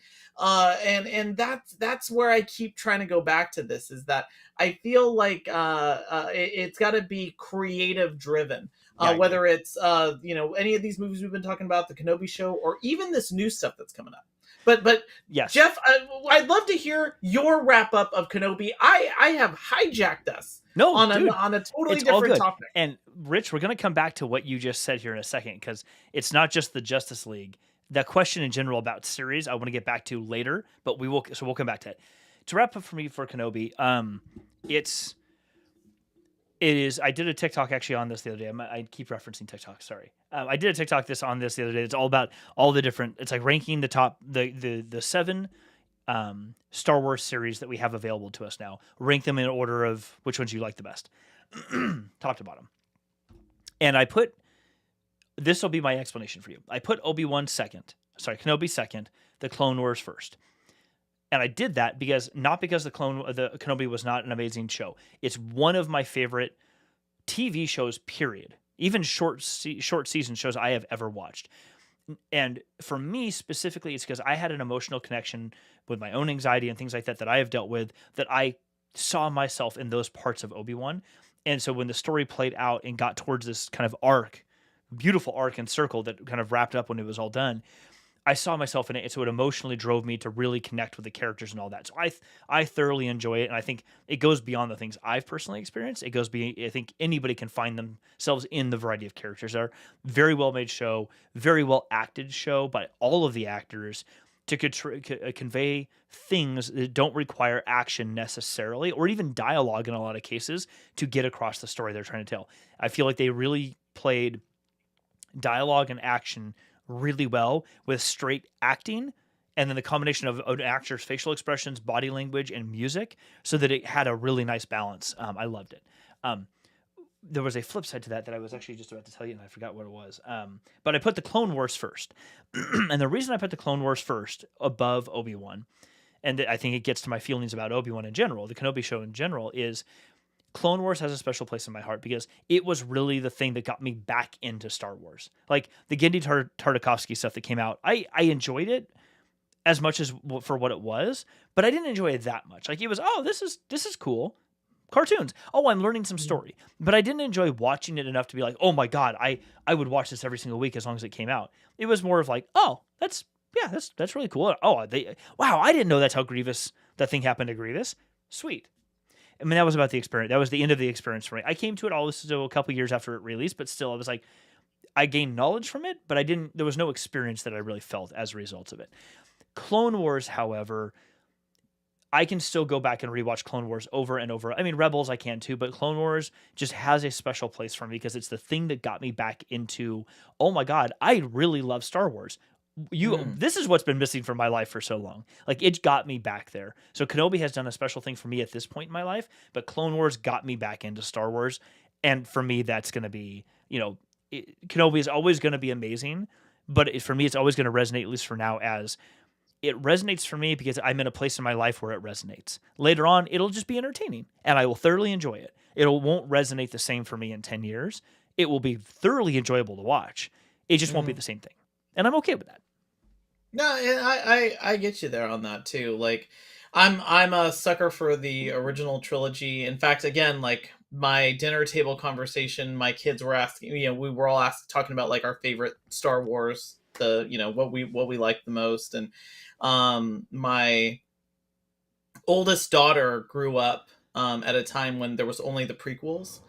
Speaker 2: And that's where I keep trying to go back to this, is that I feel like it's got to be creative driven. Whether it's any of these movies we've been talking about, the Kenobi show, or even this new stuff that's coming up. But
Speaker 1: yes,
Speaker 2: Jeff, I'd love to hear your wrap up of Kenobi. I have hijacked us on a totally different topic.
Speaker 1: And Rich, we're going to come back to what you just said here in a second, because it's not just the Justice League. The question in general about series I want to get back to later, but we'll come back to it. To wrap up for me for Kenobi, it is. I did a TikTok actually on this the other day. I keep referencing TikTok. Sorry. I did a TikTok on this the other day. It's all about all the different. It's like ranking the top the 7 Star Wars series that we have available to us now. Rank them in order of which ones you like the best, top to bottom. And I put, this will be my explanation for you. I put Kenobi second, the Clone Wars first. And I did that not because the Kenobi was not an amazing show. It's one of my favorite TV shows, period. Even short season shows I have ever watched. And for me specifically, it's because I had an emotional connection with my own anxiety and things like that I have dealt with, that I saw myself in those parts of Obi-Wan. And so when the story played out and got towards this kind of arc, beautiful arc and circle that kind of wrapped up when it was all done, I saw myself in it, so it emotionally drove me to really connect with the characters and all that. So I thoroughly enjoy it, and I think it goes beyond the things I've personally experienced. I think anybody can find themselves in the variety of characters there. Very well made show, very well acted show by all of the actors to convey things that don't require action necessarily, or even dialogue in a lot of cases, to get across the story they're trying to tell. I feel like they really played dialogue and action really well with straight acting, and then the combination of an actor's facial expressions, body language, and music, so that it had a really nice balance. I loved it. There was a flip side to that I was actually just about to tell you, and I forgot what it was. But I put the Clone Wars first. And the reason I put the Clone Wars first above Obi-Wan, and I think it gets to my feelings about Obi-Wan in general, the Kenobi show in general, is Clone Wars has a special place in my heart because it was really the thing that got me back into Star Wars. Like the Genndy Tartakovsky stuff that came out, I enjoyed it as much as for what it was, but I didn't enjoy it that much. Like it was, oh, this is cool. Cartoons. Oh, I'm learning some story. But I didn't enjoy watching it enough to be like, oh my God, I would watch this every single week as long as it came out. It was more of like, oh, that's really cool. Oh, wow, I didn't know that's how that thing happened to Grievous. Sweet. I mean, that was about the experience. That was the end of the experience for me. I came to it also a couple years after it released, but still, I was like, I gained knowledge from it, but there was no experience that I really felt as a result of it. Clone Wars, however, I can still go back and rewatch Clone Wars over and over. I mean, Rebels I can too, but Clone Wars just has a special place for me because it's the thing that got me back into, oh my God, I really love Star Wars. This is what's been missing from my life for so long. Like it got me back there. So Kenobi has done a special thing for me at this point in my life, but Clone Wars got me back into Star Wars. And for me, that's going to be, Kenobi is always going to be amazing, but for me, it's always going to resonate, at least for now, as it resonates for me because I'm in a place in my life where it resonates. Later on, it'll just be entertaining and I will thoroughly enjoy it. It won't resonate the same for me in 10 years. It will be thoroughly enjoyable to watch. It just won't be the same thing. And I'm okay with that.
Speaker 2: No, I get you there on that too. Like, I'm a sucker for the original trilogy. In fact, again, like my dinner table conversation, my kids were asking. We were all talking about like our favorite Star Wars, what we like the most, and my oldest daughter grew up at a time when there was only the prequels,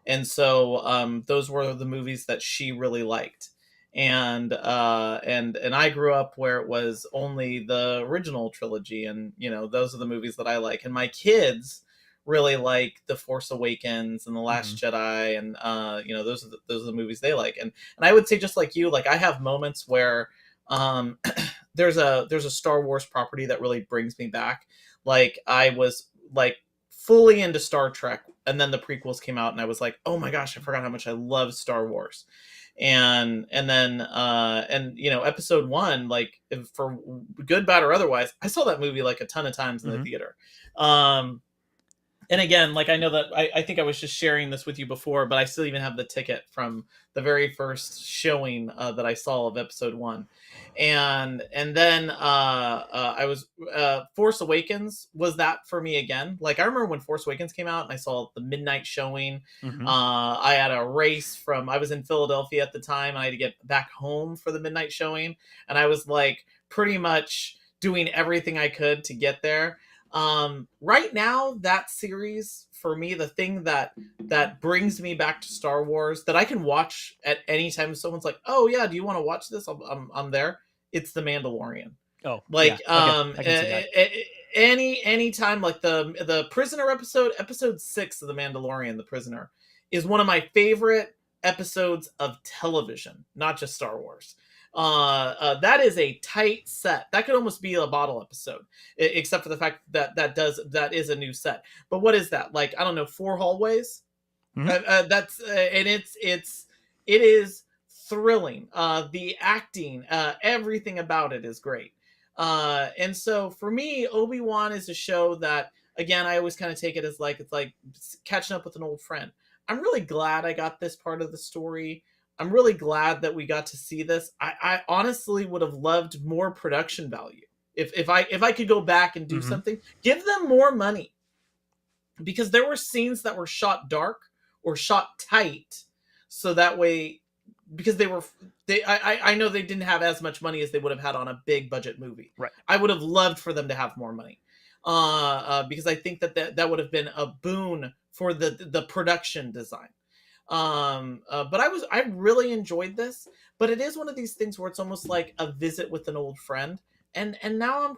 Speaker 2: and so those were the movies that she really liked. And I grew up where it was only the original trilogy, and those are the movies that I like. And my kids really like The Force Awakens and The Last Jedi, and those are the movies they like. And I would say, just like you, like I have moments where there's a Star Wars property that really brings me back. Like I was like fully into Star Trek, and then the prequels came out, and I was like, oh my gosh, I forgot how much I love Star Wars. And then episode 1, like for good, bad, or otherwise, I saw that movie like a ton of times in the theater. And again, like I know that I think I was just sharing this with you before, but I still even have the ticket from the very first showing that I saw of episode 1. And then I was Force Awakens was that for me again. Like I remember when Force Awakens came out and I saw the midnight showing. I had a race I was in Philadelphia at the time, and I had to get back home for the midnight showing, and I was like pretty much doing everything I could to get there. Right now, that series for me, the thing that brings me back to Star Wars that I can watch at any time. If someone's like, "Oh yeah, do you want to watch this?" I'm there. It's The Mandalorian.
Speaker 1: Oh,
Speaker 2: like
Speaker 1: yeah. Okay.
Speaker 2: Any time, like the Prisoner episode 6 of The Mandalorian, The Prisoner, is one of my favorite episodes of television, not just Star Wars. That is a tight set. That could almost be a bottle episode, except for the fact that is a new set. But what is that? Like, I don't know, 4 hallways. That's and it is thrilling. The acting, everything about it is great. And so for me, Obi-Wan is a show that, again, I always kind of take it as like, it's like catching up with an old friend. I'm really glad I got this part of the story. I'm really glad that we got to see this. I honestly would have loved more production value. If I could go back and do something, give them more money. Because there were scenes that were shot dark or shot tight, so that way, because I know they didn't have as much money as they would have had on a big budget movie.
Speaker 1: Right.
Speaker 2: I would have loved for them to have more money. Because I think that would have been a boon for the production design. But I really enjoyed this, but it is one of these things where it's almost like a visit with an old friend, and now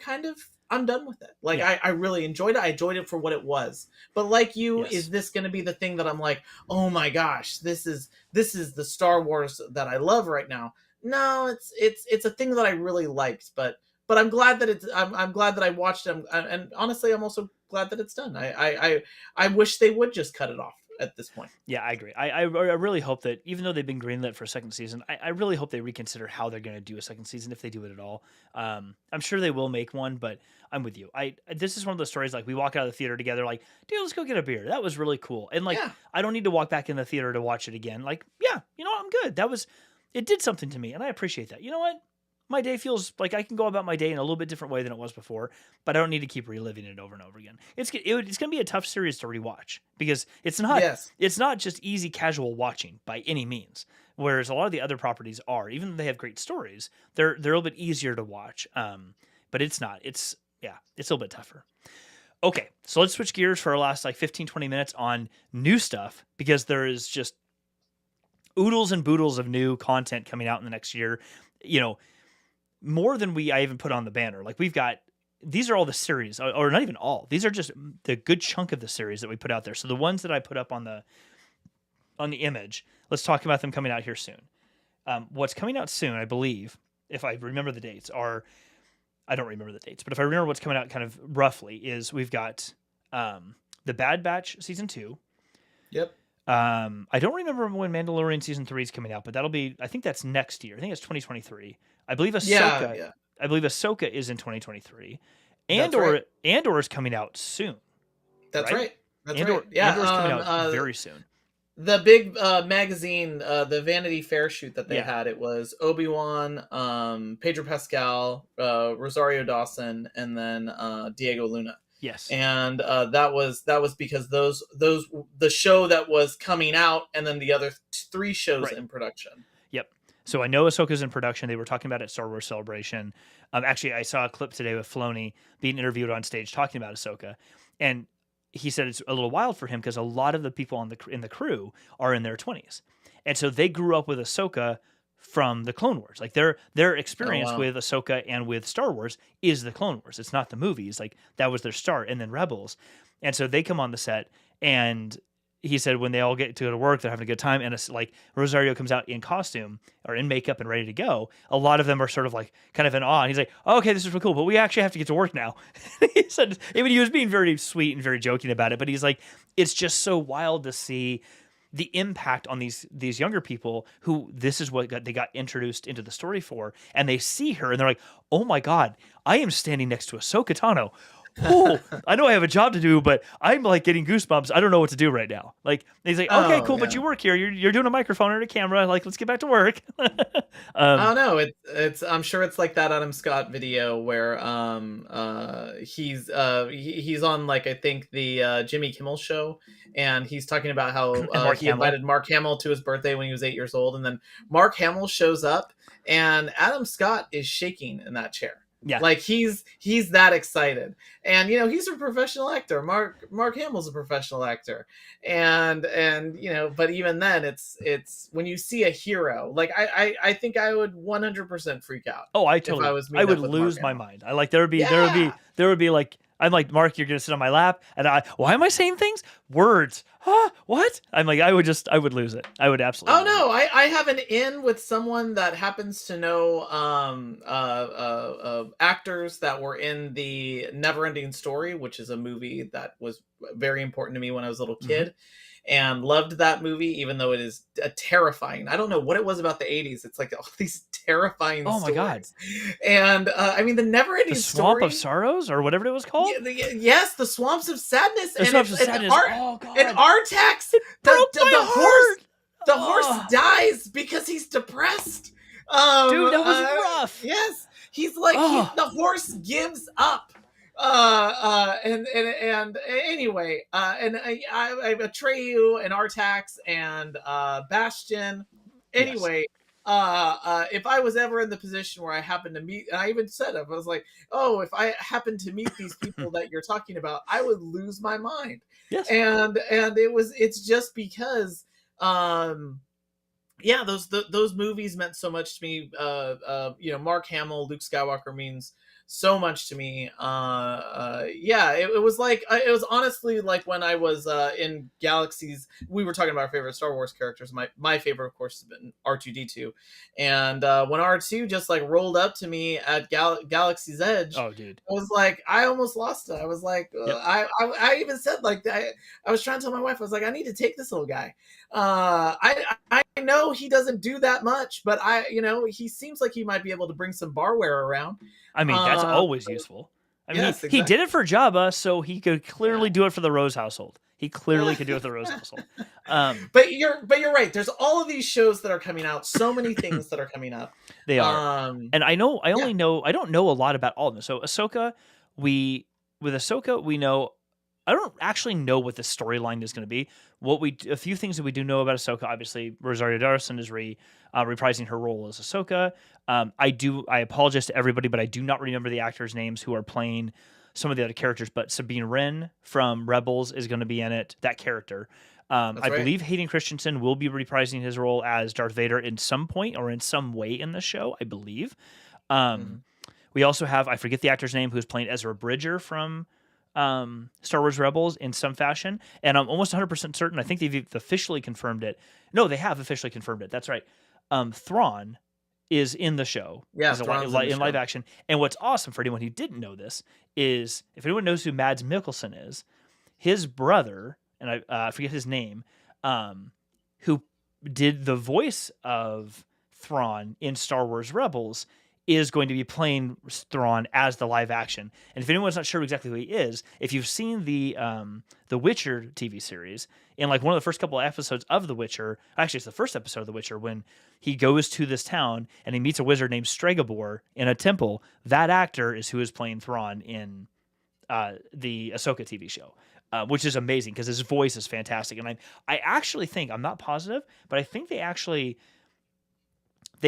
Speaker 2: I'm done with it. Like, yeah. I really enjoyed it. I enjoyed it for what it was. But like you, yes. Is this going to be the thing that I'm like, oh my gosh, this is the Star Wars that I love right now? No, it's a thing that I really liked, but I'm glad that I'm glad that I watched it, and honestly, I'm also glad that it's done. I wish they would just cut it off. at this point.
Speaker 1: Yeah, I agree. I really hope that even though they've been greenlit for a second season, I really hope they reconsider how they're going to do a second season if they do it at all. I'm sure they will make one, but I'm with you. This is one of those stories like we walk out of the theater together, like, dude, let's go get a beer. That was really cool, and like I don't need to walk back in the theater to watch it again. Like, yeah, you know what? I'm good. It did something to me, and I appreciate that. You know what? My day feels like I can go about my day in a little bit different way than it was before, but I don't need to keep reliving it over and over again. It's going to be a tough series to rewatch because it's not just easy casual watching by any means. Whereas a lot of the other properties are, even though they have great stories, they're a little bit easier to watch. But it's not. It's a little bit tougher. Okay, so let's switch gears for our last like 15, 20 minutes on new stuff because there is just oodles and boodles of new content coming out in the next year. You know, more than I even put on the banner. Like these are all the series, or not even all. These are just the good chunk of the series that we put out there. So the ones that I put up on the image, let's talk about them coming out here soon. What's coming out soon, I believe, if I remember the dates, I don't remember the dates, but if I remember what's coming out kind of roughly, is we've got The Bad Batch Season 2.
Speaker 2: Yep.
Speaker 1: I don't remember when Mandalorian Season 3 is coming out, but I think that's next year. I think it's 2023. I believe Ahsoka. I believe Ahsoka is in 2023. Andor is coming out soon.
Speaker 2: That's right.
Speaker 1: Andor is coming out very soon.
Speaker 2: The big magazine, the Vanity Fair shoot that they had, it was Obi-Wan, Pedro Pascal, Rosario Dawson, and then Diego Luna.
Speaker 1: Yes.
Speaker 2: And that was because those the show that was coming out, and then the other 3 shows in production.
Speaker 1: Yep. So I know Ahsoka's in production. They were talking about it at Star Wars Celebration. Actually, I saw a clip today with Filoni being interviewed on stage talking about Ahsoka, and he said it's a little wild for him because a lot of the people in the crew are in their 20s, and so they grew up with Ahsoka from the Clone Wars. Like their experience with Ahsoka and with Star Wars is the Clone Wars. It's not the movies. Like that was their start, and then Rebels, and so they come on the set and. He said when they all get to go to work, they're having a good time. And it's like Rosario comes out in costume or in makeup and ready to go. A lot of them are sort of like kind of in awe. And he's like, oh, okay, this is really cool, but we actually have to get to work now. He said, I mean, he was being very sweet and very joking about it, but he's like, it's just so wild to see the impact on these younger people who this is what they got introduced into the story for. And they see her and they're like, oh my God, I am standing next to Ahsoka Tano. Oh, I know I have a job to do, but I'm like getting goosebumps. I don't know what to do right now. Like he's like, okay, cool, but you work here. You're doing a microphone and a camera. Like, let's get back to work. I
Speaker 2: don't know. It's I'm sure it's like that Adam Scott video where he's on like I think the Jimmy Kimmel show, and he's talking about how he invited Mark Hamill to his birthday when he was 8 years old, and then Mark Hamill shows up, and Adam Scott is shaking in that chair.
Speaker 1: Yeah,
Speaker 2: like he's that excited, and you know he's a professional actor. Mark Hamill's a professional actor, and you know, but even then, it's when you see a hero. Like I think I would 100% freak out.
Speaker 1: Oh, I would lose my mind. I like there would be like. I'm like, Mark, you're going to sit on my lap. And why am I saying things? Words. Huh? What? I'm like, I would lose it. I would absolutely.
Speaker 2: Oh, no. I have an in with someone that happens to know actors that were in the Neverending Story, which is a movie that was very important to me when I was a little kid. And loved that movie, even though it is terrifying. I don't know what it was about the 80s. It's like all these terrifying stories. Oh, my God. And, I mean, the Neverending Story.
Speaker 1: The Swamp of Sorrows, or whatever it was called?
Speaker 2: Yes, the Swamps of Sadness.
Speaker 1: The Swamps of Sadness. Oh, God.
Speaker 2: And Artax, the horse dies because he's depressed.
Speaker 1: Dude, that was rough.
Speaker 2: Yes. He's like, the horse gives up. And anyway, and I Atreyu and Artax and Bastion. Anyway, if I was ever in the position where I happened to meet, and I even said it, I was like, oh, if I happened to meet these people that you're talking about, I would lose my mind.
Speaker 1: Yes.
Speaker 2: And it's just because, yeah, those movies meant so much to me. You know, Mark Hamill, Luke Skywalker means so much to me. Yeah, it was like it was honestly like when I was in Galaxies. We were talking about our favorite Star Wars characters. My favorite, of course, has been R2D2, and when R2 just like rolled up to me at Galaxy's Edge.
Speaker 1: Oh, dude.
Speaker 2: I was like, I almost lost it. I was like,
Speaker 1: Yep.
Speaker 2: I even said like, I was trying to tell my wife, I was like, I need to take this little guy. I know he doesn't do that much, but he seems like he might be able to bring some barware around.
Speaker 1: I mean, that's always useful. I mean,
Speaker 2: yes,
Speaker 1: he did it for Jabba, so he could clearly do it for the Rose household. He clearly could do it for the Rose household.
Speaker 2: But you're right. There's all of these shows that are coming out. So many things that are coming up.
Speaker 1: They are. And I don't know a lot about all of them. So Ahsoka, with Ahsoka, we know. I don't actually know what the storyline is going to be. A few things that we do know about Ahsoka, obviously, Rosario Dawson is reprising her role as Ahsoka. I apologize to everybody, but I do not remember the actors' names who are playing some of the other characters. But Sabine Wren from Rebels is going to be in it. That character. I believe Hayden Christensen will be reprising his role as Darth Vader in some point or in some way in the show, I believe. We also have, I forget the actor's name, who's playing Ezra Bridger from Star Wars Rebels in some fashion. And I'm almost 100% certain, I think they've officially confirmed it. No, they have officially confirmed it. That's right. Thrawn is in the show.
Speaker 2: Yeah,
Speaker 1: in live action. And what's awesome for anyone who didn't know this is, if anyone knows who Mads Mikkelsen is, his brother, and I forget his name, who did the voice of Thrawn in Star Wars Rebels, is going to be playing Thrawn as the live action. And if anyone's not sure exactly who he is, if you've seen the Witcher TV series, in like one of the first couple of episodes of The Witcher, actually it's the first episode of The Witcher, when he goes to this town and he meets a wizard named Stregobor in a temple, that actor is who is playing Thrawn in the Ahsoka TV show. Which is amazing because his voice is fantastic. And I actually think, I'm not positive, but I think they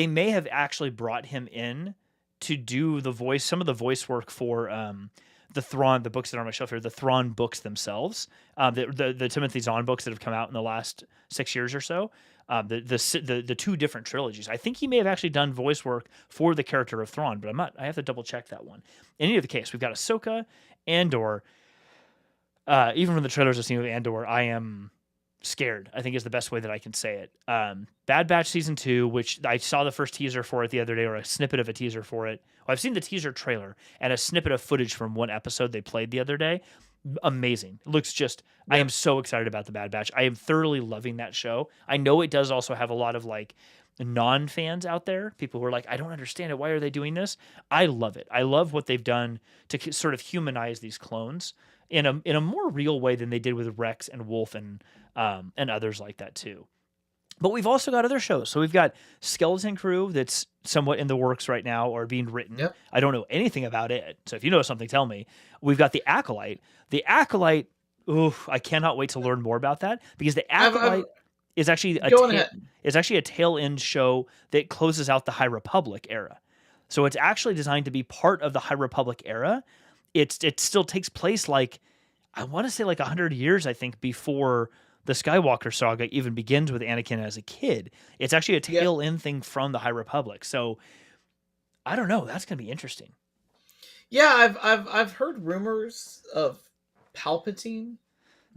Speaker 1: may have actually brought him in to do some of the voice work for the Thrawn, the books that are on my shelf here, the Thrawn books themselves, the Timothy Zahn books that have come out in the last 6 years or so, the two different trilogies. I think he may have actually done voice work for the character of Thrawn, but I have to double check that one. In any of the case, we've got Ahsoka, Andor. Even from the trailers I've seen of Andor, I am scared, I think is the best way that I can say it. Bad Batch Season 2, which I saw the first teaser for it the other day, or a snippet of a teaser for it. Well, I've seen the teaser trailer and a snippet of footage from one episode they played the other day. Amazing. It looks just, yeah. I am so excited about the Bad Batch. I am thoroughly loving that show. I know it does also have a lot of like non-fans out there, people who are like, I don't understand it. Why are they doing this? I love it. I love what they've done to sort of humanize these clones in a more real way than they did with Rex and Wolf and others like that too. But we've also got other shows. So we've got Skeleton Crew that's somewhat in the works right now or being written. Yep. I don't know anything about it. So if you know something, tell me. We've got The Acolyte. The Acolyte, I cannot wait to learn more about that, because The Acolyte is actually a tail end show that closes out the High Republic era. So it's actually designed to be part of the High Republic era. It still takes place like, I want to say like 100 years, I think, before the Skywalker saga even begins with Anakin as a kid. It's actually a tail end thing from the High Republic. So I don't know. That's going to be interesting.
Speaker 2: Yeah, I've heard rumors of Palpatine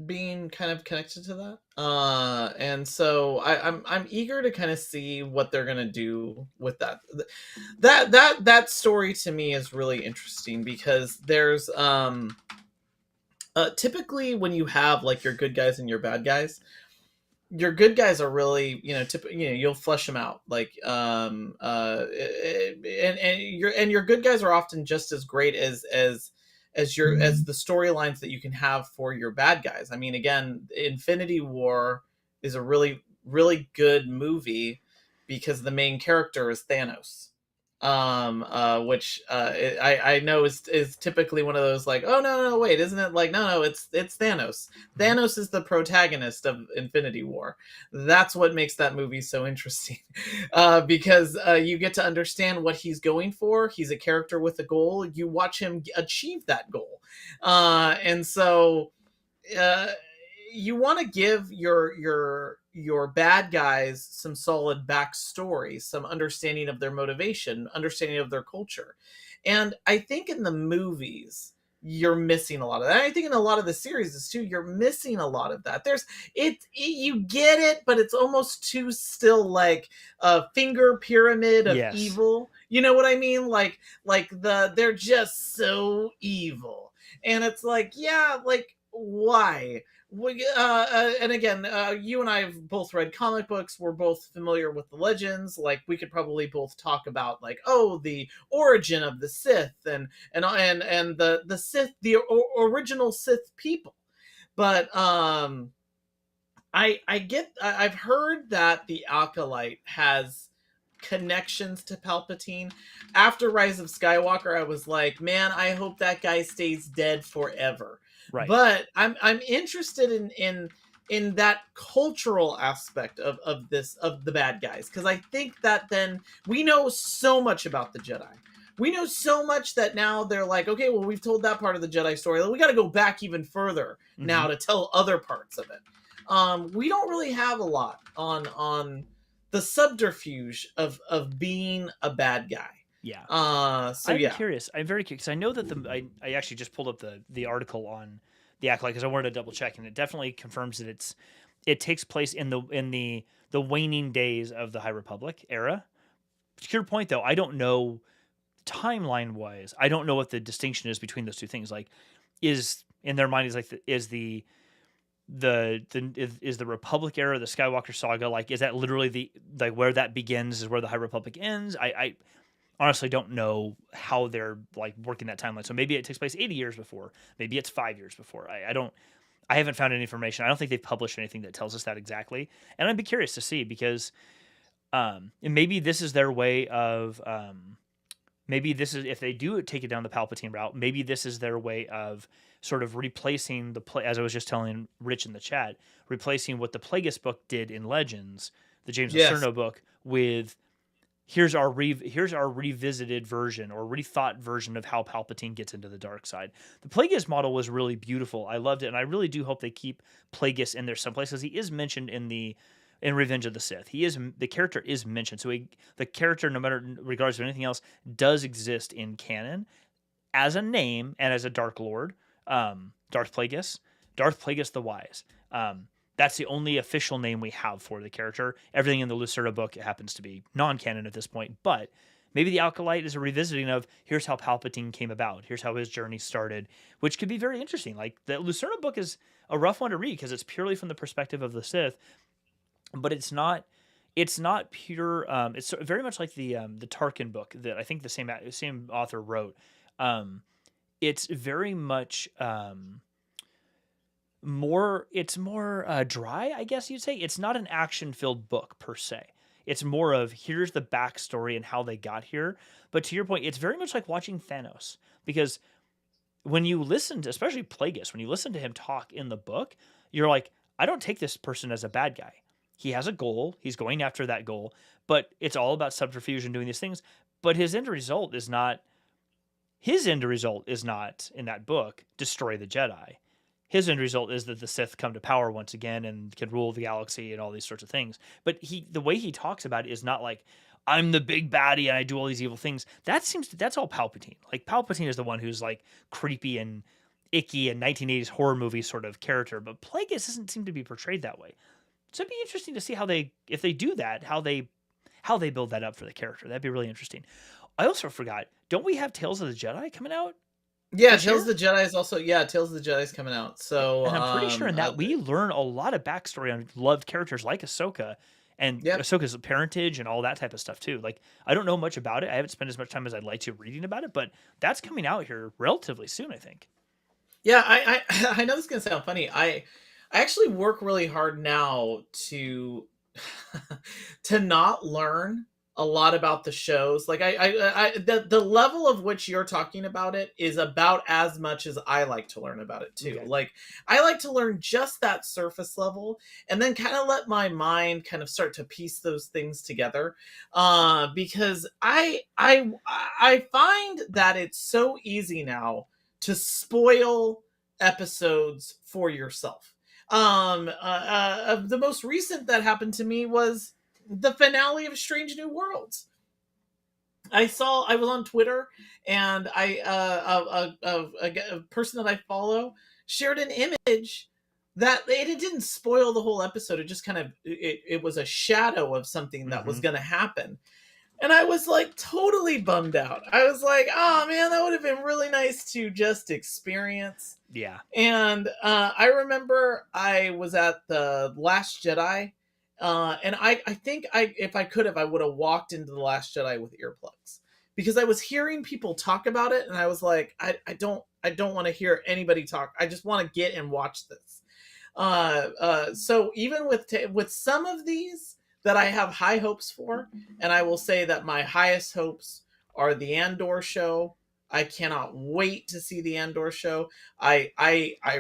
Speaker 2: being kind of connected to that. And so I'm eager to kind of see what they're gonna do with that. That story to me is really interesting, because there's typically when you have like your good guys and your bad guys, your good guys are really, you'll flesh them out, like and your good guys are often just as great as the storylines that you can have for your bad guys. I mean, again, Infinity War is a really, really good movie because the main character is Thanos. Which I know is typically one of those like, oh no, wait, isn't it like, no, it's Thanos. Thanos is the protagonist of Infinity War. That's what makes that movie so interesting, because you get to understand what he's going for. He's a character with a goal. You watch him achieve that goal, and so you want to give your bad guys some solid backstory, some understanding of their motivation, understanding of their culture. And I think in the movies, you're missing a lot of that. I think in a lot of the series too, you're missing a lot of that. You get it, but it's almost too still like a finger pyramid of evil. You know what I mean? Like they're just so evil. And it's like, yeah, like why? And again, you and I have both read comic books. We're both familiar with the legends. Like we could probably both talk about like, oh, the origin of the Sith and the Sith, the original Sith people. But I've heard that the Acolyte has connections to Palpatine. After Rise of Skywalker, I was like, man, I hope that guy stays dead forever.
Speaker 1: Right.
Speaker 2: But I'm interested in that cultural aspect of the bad guys, because I think that then we know so much about the Jedi. We know so much that now they're like, okay, well, we've told that part of the Jedi story. We got to go back even further now to tell other parts of it. We don't really have a lot on the subterfuge of being a bad guy.
Speaker 1: Yeah.
Speaker 2: I'm
Speaker 1: curious. I'm very curious because I know that I actually just pulled up the article on the Acolyte because I wanted to double check, and it definitely confirms that it takes place in the waning days of the High Republic era. To your point, though, I don't know timeline wise. I don't know what the distinction is between those two things. Like, is in their mind is the Republic era, the Skywalker saga, like is that literally where that begins is where the High Republic ends? I honestly don't know how they're like working that timeline. So maybe it takes place 80 years before, maybe it's 5 years before. I haven't found any information. I don't think they've published anything that tells us that exactly. And I'd be curious to see because and maybe this is their way of maybe this is, if they do take it down the Palpatine route, maybe this is their way of sort of replacing as I was just telling Rich in the chat, replacing what the Plagueis book did in Legends, the James Lacerno book, with here's our revisited version or rethought version of how Palpatine gets into the dark side. The Plagueis model was really beautiful. I loved it, and I really do hope they keep Plagueis in there someplace because he is mentioned in Revenge of the Sith. The character is mentioned, so the character, no matter regardless of anything else, does exist in canon as a name and as a Dark Lord. Darth Plagueis the Wise. That's the only official name we have for the character. Everything in the Lucerna book happens to be non-canon at this point, but maybe the Acolyte is a revisiting of here's how Palpatine came about. Here's how his journey started, which could be very interesting. Like the Lucerna book is a rough one to read because it's purely from the perspective of the Sith, but it's not pure. It's very much like the Tarkin book that I think the same author wrote. It's very much more dry, I guess you'd say. It's not an action-filled book per se. It's more of here's the backstory and how they got here. But to your point, it's very much like watching Thanos, because when you listen to, especially Plagueis, when you listen to him talk in the book, you're like, I don't take this person as a bad guy. He has a goal. He's going after that goal, but it's all about subterfuge and doing these things. But his end result is not in that book, destroy the Jedi. His end result is that the Sith come to power once again and can rule the galaxy and all these sorts of things. But the way he talks about it is not like, I'm the big baddie and I do all these evil things. That's all Palpatine. Like Palpatine is the one who's like creepy and icky and 1980s horror movie sort of character. But Plagueis doesn't seem to be portrayed that way. So it'd be interesting to see if they do that, how they build that up for the character. That'd be really interesting. I also forgot, don't we have Tales of the Jedi coming out?
Speaker 2: Yeah, Tales of the Jedi is also Tales of the Jedi is coming out. So
Speaker 1: and I'm pretty sure in that we learn a lot of backstory on loved characters like Ahsoka and Ahsoka's parentage and all that type of stuff too. Like I don't know much about it. I haven't spent as much time as I'd like to reading about it, but that's coming out here relatively soon, I think.
Speaker 2: Yeah, I know this is gonna sound funny. I actually work really hard now to not learn a lot about the shows. Like the level of which you're talking about it is about as much as I like to learn about it too. Okay. Like I like to learn just that surface level and then kind of let my mind kind of start to piece those things together. Because I find that it's so easy now to spoil episodes for yourself. The most recent that happened to me was the finale of Strange New Worlds. I was on Twitter, and a person that I follow shared an image that it didn't spoil the whole episode. It just kind of it was a shadow of something that was going to happen. And I was like totally bummed out. I was like, oh man, that would have been really nice to just experience.
Speaker 1: Yeah.
Speaker 2: And I remember I was at the Last Jedi, and I think if I could have, I would have walked into the Last Jedi with earplugs, because I was hearing people talk about it, and I was like, I don't want to hear anybody talk. I just want to get and watch this. So even with some of these that I have high hopes for, and I will say that my highest hopes are the Andor show. I cannot wait to see the Andor show. I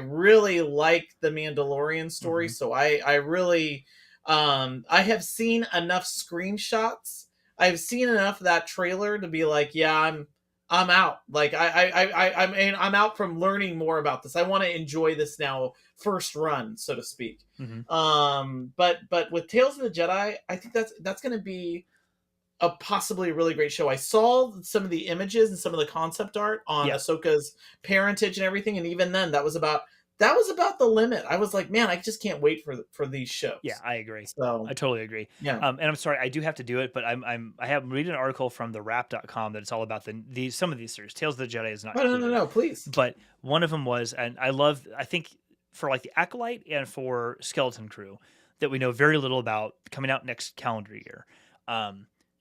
Speaker 2: really like the Mandalorian story, so I really I have seen enough screenshots. I've seen enough of that trailer to be like, yeah, I'm out. Like I'm out from learning more about this. I want to enjoy this now, first run, so to speak. But with Tales of the Jedi, I think that's going to be a possibly really great show. I saw some of the images and some of the concept art on Ahsoka's parentage and everything, and even then, that was about the limit. I was like, man, I just can't wait for these shows.
Speaker 1: Yeah, I agree.
Speaker 2: So
Speaker 1: I totally agree.
Speaker 2: Yeah.
Speaker 1: And I'm sorry, I do have to do it, but I have read an article from the Wrap.com that it's all about some of these series. Tales of the Jedi is not.
Speaker 2: No, please.
Speaker 1: But one of them was, and I think for like the Acolyte and for Skeleton Crew, that we know very little about, coming out next calendar year.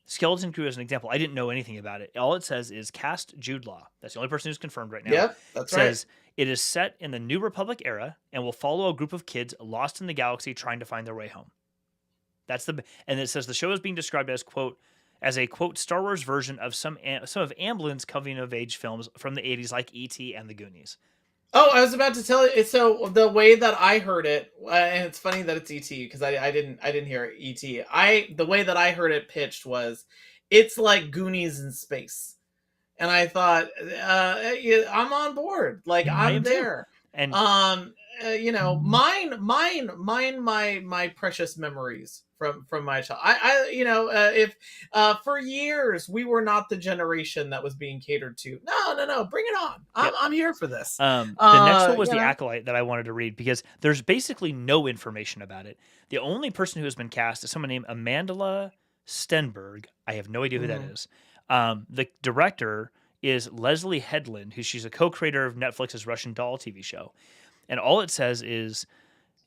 Speaker 1: Skeleton Crew, as an example, I didn't know anything about it. All it says is cast Jude Law. That's the only person who's confirmed right now.
Speaker 2: Yeah, that's right. It says
Speaker 1: it is set in the New Republic era and will follow a group of kids lost in the galaxy trying to find their way home. And it says the show is being described as a Star Wars version of some of Amblin's coming of age films from the 80s, like E.T. and The Goonies.
Speaker 2: Oh, I was about to tell you. So the way that I heard it, and it's funny that it's ET, because I didn't hear ET. The way that I heard it pitched was, it's like Goonies in space, and I thought, I'm on board. Like, I'm there.
Speaker 1: Too. And
Speaker 2: my precious memories from my child. If for years we were not the generation that was being catered to. No, bring it on. I'm here for this.
Speaker 1: The next one was the Acolyte that I wanted to read, because there's basically no information about it. The only person who has been cast is someone named Amandla Stenberg. I have no idea who that is. The director is Leslie Headland, she's a co-creator of Netflix's Russian Doll TV show. And all it says is,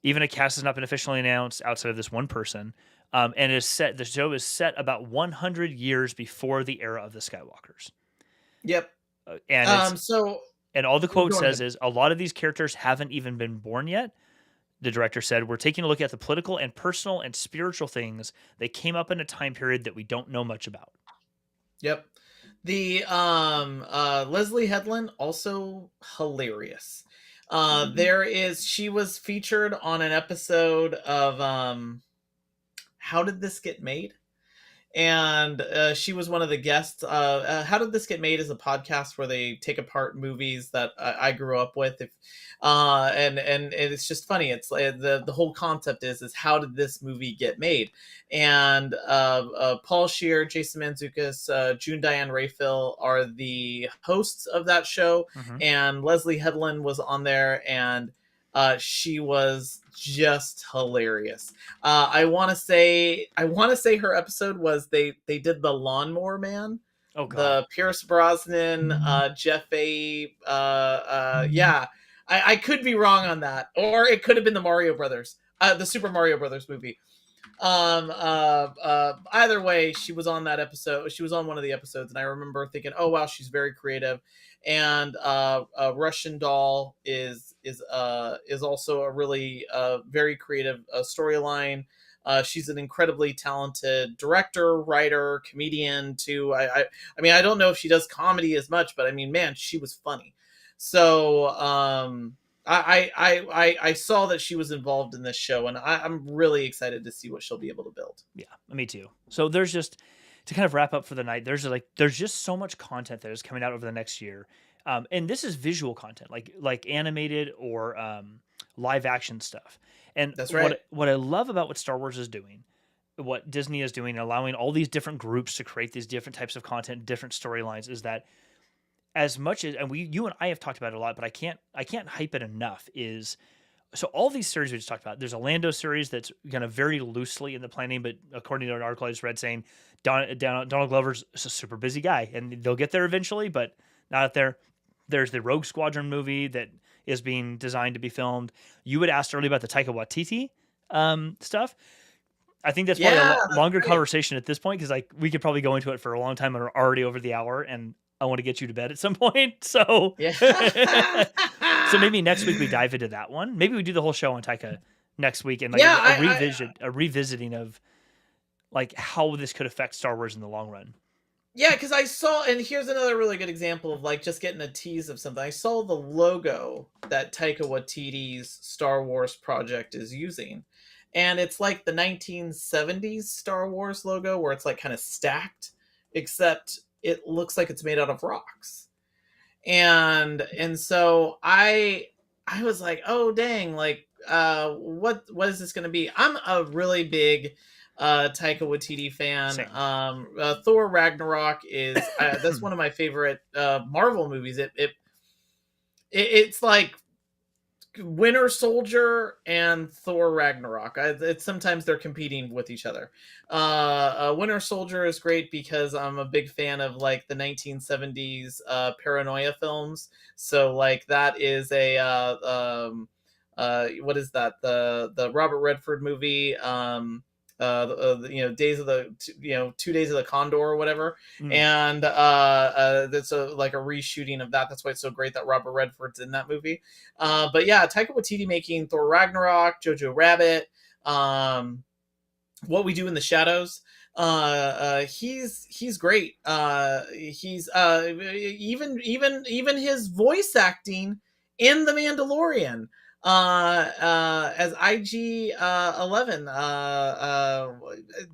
Speaker 1: even a cast has not been officially announced outside of this one person. And the show is set about 100 years before the era of the Skywalkers.
Speaker 2: Yep.
Speaker 1: And all the quote says is, a lot of these characters haven't even been born yet. The director said, we're taking a look at the political and personal and spiritual things that came up in a time period that we don't know much about.
Speaker 2: Yep. The Leslie Headland, also hilarious. She was featured on an episode of How Did This Get Made? And she was one of the guests. How Did This Get Made is a podcast where they take apart movies that I grew up with. And it's just funny. It's like the whole concept is how did this movie get made? And Paul Scheer, Jason Mantzoukas, June Diane Raphael are the hosts of that show. And Leslie Headland was on there, and she was just hilarious. I want to say her episode was they did the Lawnmower Man.
Speaker 1: Oh God.
Speaker 2: The Pierce Brosnan, Jeff A. Yeah, I could be wrong on that, or it could have been the Mario Brothers, the Super Mario Brothers movie. Either way, she was on that episode. She was on one of the episodes, and I remember thinking, oh wow, she's very creative. And Russian Doll is also a really very creative storyline. She's an incredibly talented director, writer, comedian too. I mean, I don't know if she does comedy as much, but I mean, man, she was funny. So I saw that she was involved in this show, and I'm really excited to see what she'll be able to build.
Speaker 1: Yeah, me too. So there's just, to kind of wrap up for the night, there's just so much content that is coming out over the next year. And this is visual content, like animated or live action stuff. And
Speaker 2: That's right.
Speaker 1: What I love about what Star Wars is doing, what Disney is doing, allowing all these different groups to create these different types of content, different storylines, is that as much as, and you and I have talked about it a lot, but I can't hype it enough, is so all these series we just talked about. There's a Lando series that's kind of very loosely in the planning, but according to an article I just read saying Donald Glover's a super busy guy, and they'll get there eventually, but not out there. There's the Rogue Squadron movie that is being designed to be filmed. You had asked earlier about the Taika Waititi stuff. I think that's probably a longer conversation at this point, because like we could probably go into it for a long time and we're already over the hour, and I want to get you to bed at some point. So, so maybe next week we dive into that one. Maybe we do the whole show on Taika next week, and like a revisiting of like how this could affect Star Wars in the long run.
Speaker 2: Yeah, because I saw, and here's another really good example of like just getting a tease of something. I saw the logo that Taika Waititi's Star Wars project is using, and it's like the 1970s Star Wars logo where it's like kind of stacked, except it looks like it's made out of rocks. And so I was like, oh dang, like what is this going to be? I'm a really big Taika Waititi fan. Thor Ragnarok is that's one of my favorite Marvel movies. It's like Winter Soldier and Thor Ragnarok. It's sometimes they're competing with each other. Winter Soldier is great because I'm a big fan of like the 1970s paranoia films. So like that is a what is that, the Robert Redford movie, Days of the 2 Days of the Condor or whatever. And that's like a reshooting of that. That's why it's so great that Robert Redford's in that movie. But yeah, Taika Waititi making Thor Ragnarok, Jojo Rabbit, What We Do in the Shadows. He's great. He's even his voice acting in The Mandalorian as IG-11.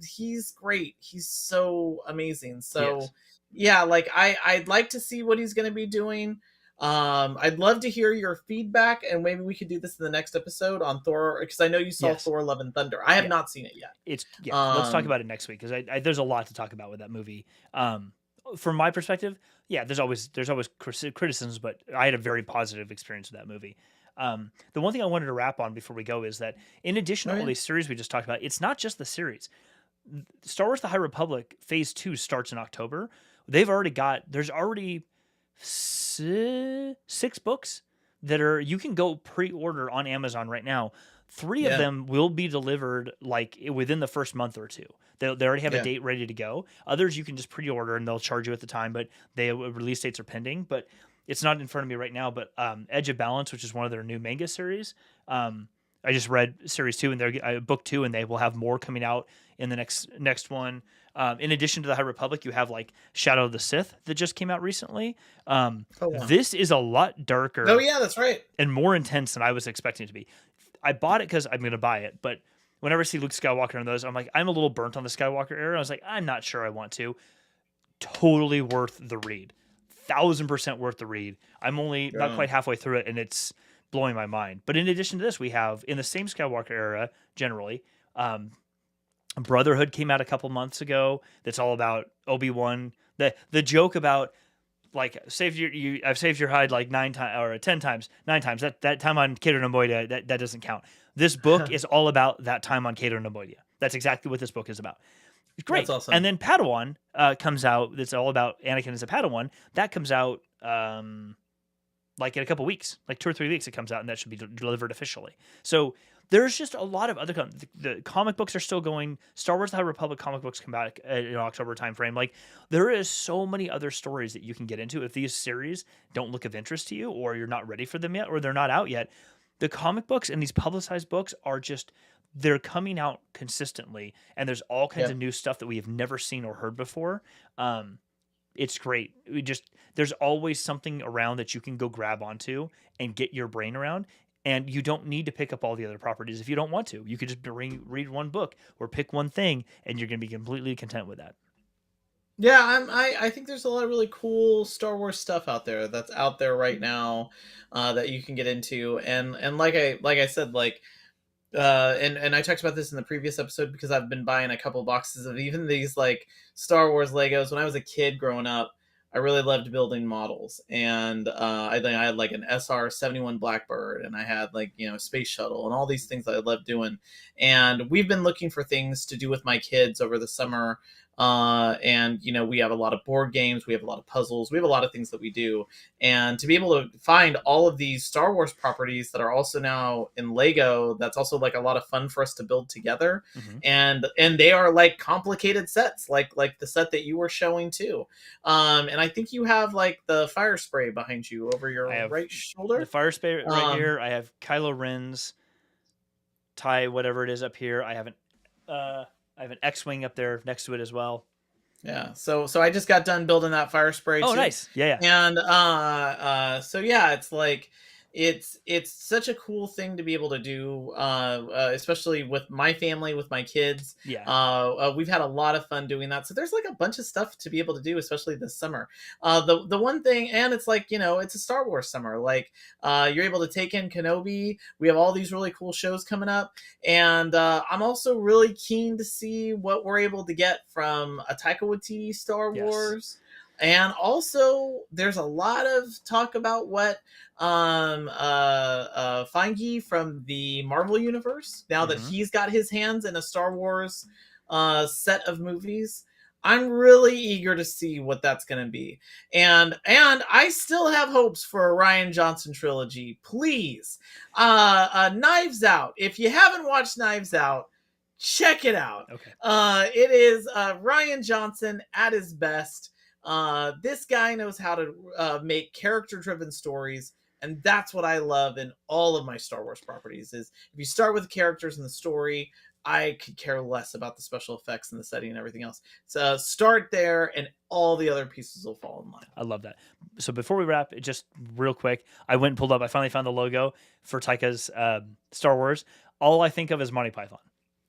Speaker 2: He's great. He's so amazing. So yeah, like I'd like to see what he's going to be doing. I'd love to hear your feedback, and maybe we could do this in the next episode on Thor, because I know you saw Thor: Love and Thunder. I have not seen it yet.
Speaker 1: Let's talk about it next week, because there's a lot to talk about with that movie. From my perspective, there's always criticisms, but I had a very positive experience with that movie. The one thing I wanted to wrap on before we go is that in addition to all these series we just talked about, it's not just the series. Star Wars: The High Republic Phase 2 starts in October. There's already 6 books that you can go pre-order on Amazon right now. 3 of them will be delivered like within the first month or two. They already have a date ready to go. Others you can just pre-order and they'll charge you at the time, but release dates are pending. But it's not in front of me right now, but Edge of Balance, which is one of their new manga series. I just read series 2 and they're book 2, and they will have more coming out in the next one. In addition to the High Republic, you have like Shadow of the Sith that just came out recently. This is a lot darker.
Speaker 2: Oh yeah, that's right.
Speaker 1: And more intense than I was expecting it to be. I bought it because I'm going to buy it, but whenever I see Luke Skywalker in those, I'm like, I'm a little burnt on the Skywalker era. I was like, I'm not sure I want to. Totally worth the read. 1,000% worth the read. I'm only not quite halfway through it, and it's blowing my mind. But in addition to this, we have in the same Skywalker era, generally, Brotherhood came out a couple months ago. That's all about Obi-Wan. The joke about like I've saved your hide like 9 times or 10 times, 9 times. That time on Cato Nemoidia, that doesn't count. This book is all about that time on Cato Nemoidia. That's exactly what this book is about. It's great.
Speaker 2: That's awesome.
Speaker 1: And then Padawan comes out. That's all about Anakin as a Padawan. That comes out like in a couple weeks, like 2 or 3 weeks. It comes out, and that should be delivered officially. So there's just a lot of other the comic books are still going. Star Wars: The High Republic comic books come back in October timeframe. Like there is so many other stories that you can get into if these series don't look of interest to you, or you're not ready for them yet, or they're not out yet. The comic books and these publicized books are just they're coming out consistently, and there's all kinds of new stuff that we have never seen or heard before. It's great. There's always something around that you can go grab onto and get your brain around. And you don't need to pick up all the other properties if you don't want to. You could just read one book or pick one thing, and you're going to be completely content with that.
Speaker 2: Yeah, I think there's a lot of really cool Star Wars stuff out there that's out there right now, that you can get into, and like I said, like and I talked about this in the previous episode because I've been buying a couple boxes of even these like Star Wars Legos. When I was a kid growing up, I really loved building models, and I think I had like an SR-71 Blackbird, and I had like space shuttle, and all these things that I loved doing. And we've been looking for things to do with my kids over the summer. And we have a lot of board games, we have a lot of puzzles, we have a lot of things that we do, and to be able to find all of these Star Wars properties that are also now in Lego, that's also like a lot of fun for us to build together.
Speaker 1: Mm-hmm.
Speaker 2: And they are like complicated sets, like the set that you were showing too. And I think you have like the fire spray behind you over your right shoulder.
Speaker 1: The fire spray right here. I have Kylo Ren's tie, whatever it is, up here. I have an X-wing up there next to it as well.
Speaker 2: Yeah, so I just got done building that fire spray.
Speaker 1: Oh, too. Nice. Yeah.
Speaker 2: And so yeah, it's like it's such a cool thing to be able to do, especially with my family, with my kids.
Speaker 1: Yeah.
Speaker 2: We've had a lot of fun doing that. So there's like a bunch of stuff to be able to do, especially this summer. The one thing, and it's like it's a Star Wars summer. Like you're able to take in Kenobi. We have all these really cool shows coming up, and I'm also really keen to see what we're able to get from a Taika Waititi Star Wars. And also, there's a lot of talk about what Feige from the Marvel Universe, now that he's got his hands in a Star Wars set of movies. I'm really eager to see what that's going to be. And I still have hopes for a Rian Johnson trilogy. Please. Knives Out. If you haven't watched Knives Out, check it out.
Speaker 1: Okay.
Speaker 2: It is Rian Johnson at his best. This guy knows how to make character-driven stories, and that's what I love in all of my Star Wars properties. Is if you start with the characters and the story, I could care less about the special effects and the setting and everything else. So start there, and all the other pieces will fall in line.
Speaker 1: I love that. So before we wrap, just real quick, I went and pulled up. I finally found the logo for Taika's Star Wars. All I think of is Monty Python,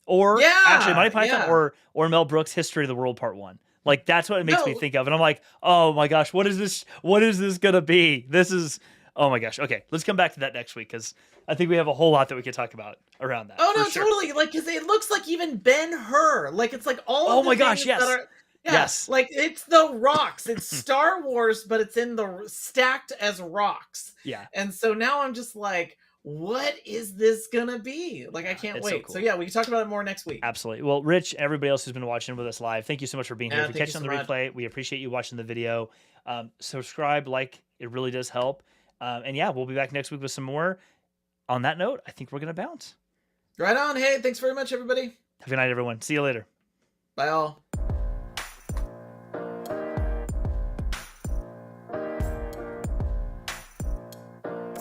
Speaker 1: or actually Monty Python, or Mel Brooks' History of the World Part 1. Like that's what it makes me think of, and I'm like, oh my gosh, what is this? What is this gonna be? This is, oh my gosh. Okay, let's come back to that next week because I think we have a whole lot that we could talk about around that.
Speaker 2: Oh no, totally. Like because it looks like even Ben-Hur. Like it's like all. Oh my gosh, yes. Yes, like it's the rocks. It's Star Wars, but it's in the stacked as rocks.
Speaker 1: Yeah,
Speaker 2: and so now I'm just like, what is this gonna be? Like, I can't wait. So yeah, we can talk about it more next week.
Speaker 1: Absolutely. Well, Rich, everybody else who's been watching with us live, thank you so much for being here. If you're catching on the replay, we appreciate you watching the video. Subscribe, like, it really does help. And yeah, we'll be back next week with some more. On that note, I think we're gonna bounce.
Speaker 2: Right on. Hey, thanks very much, everybody.
Speaker 1: Have a good night, everyone. See you later.
Speaker 2: Bye all.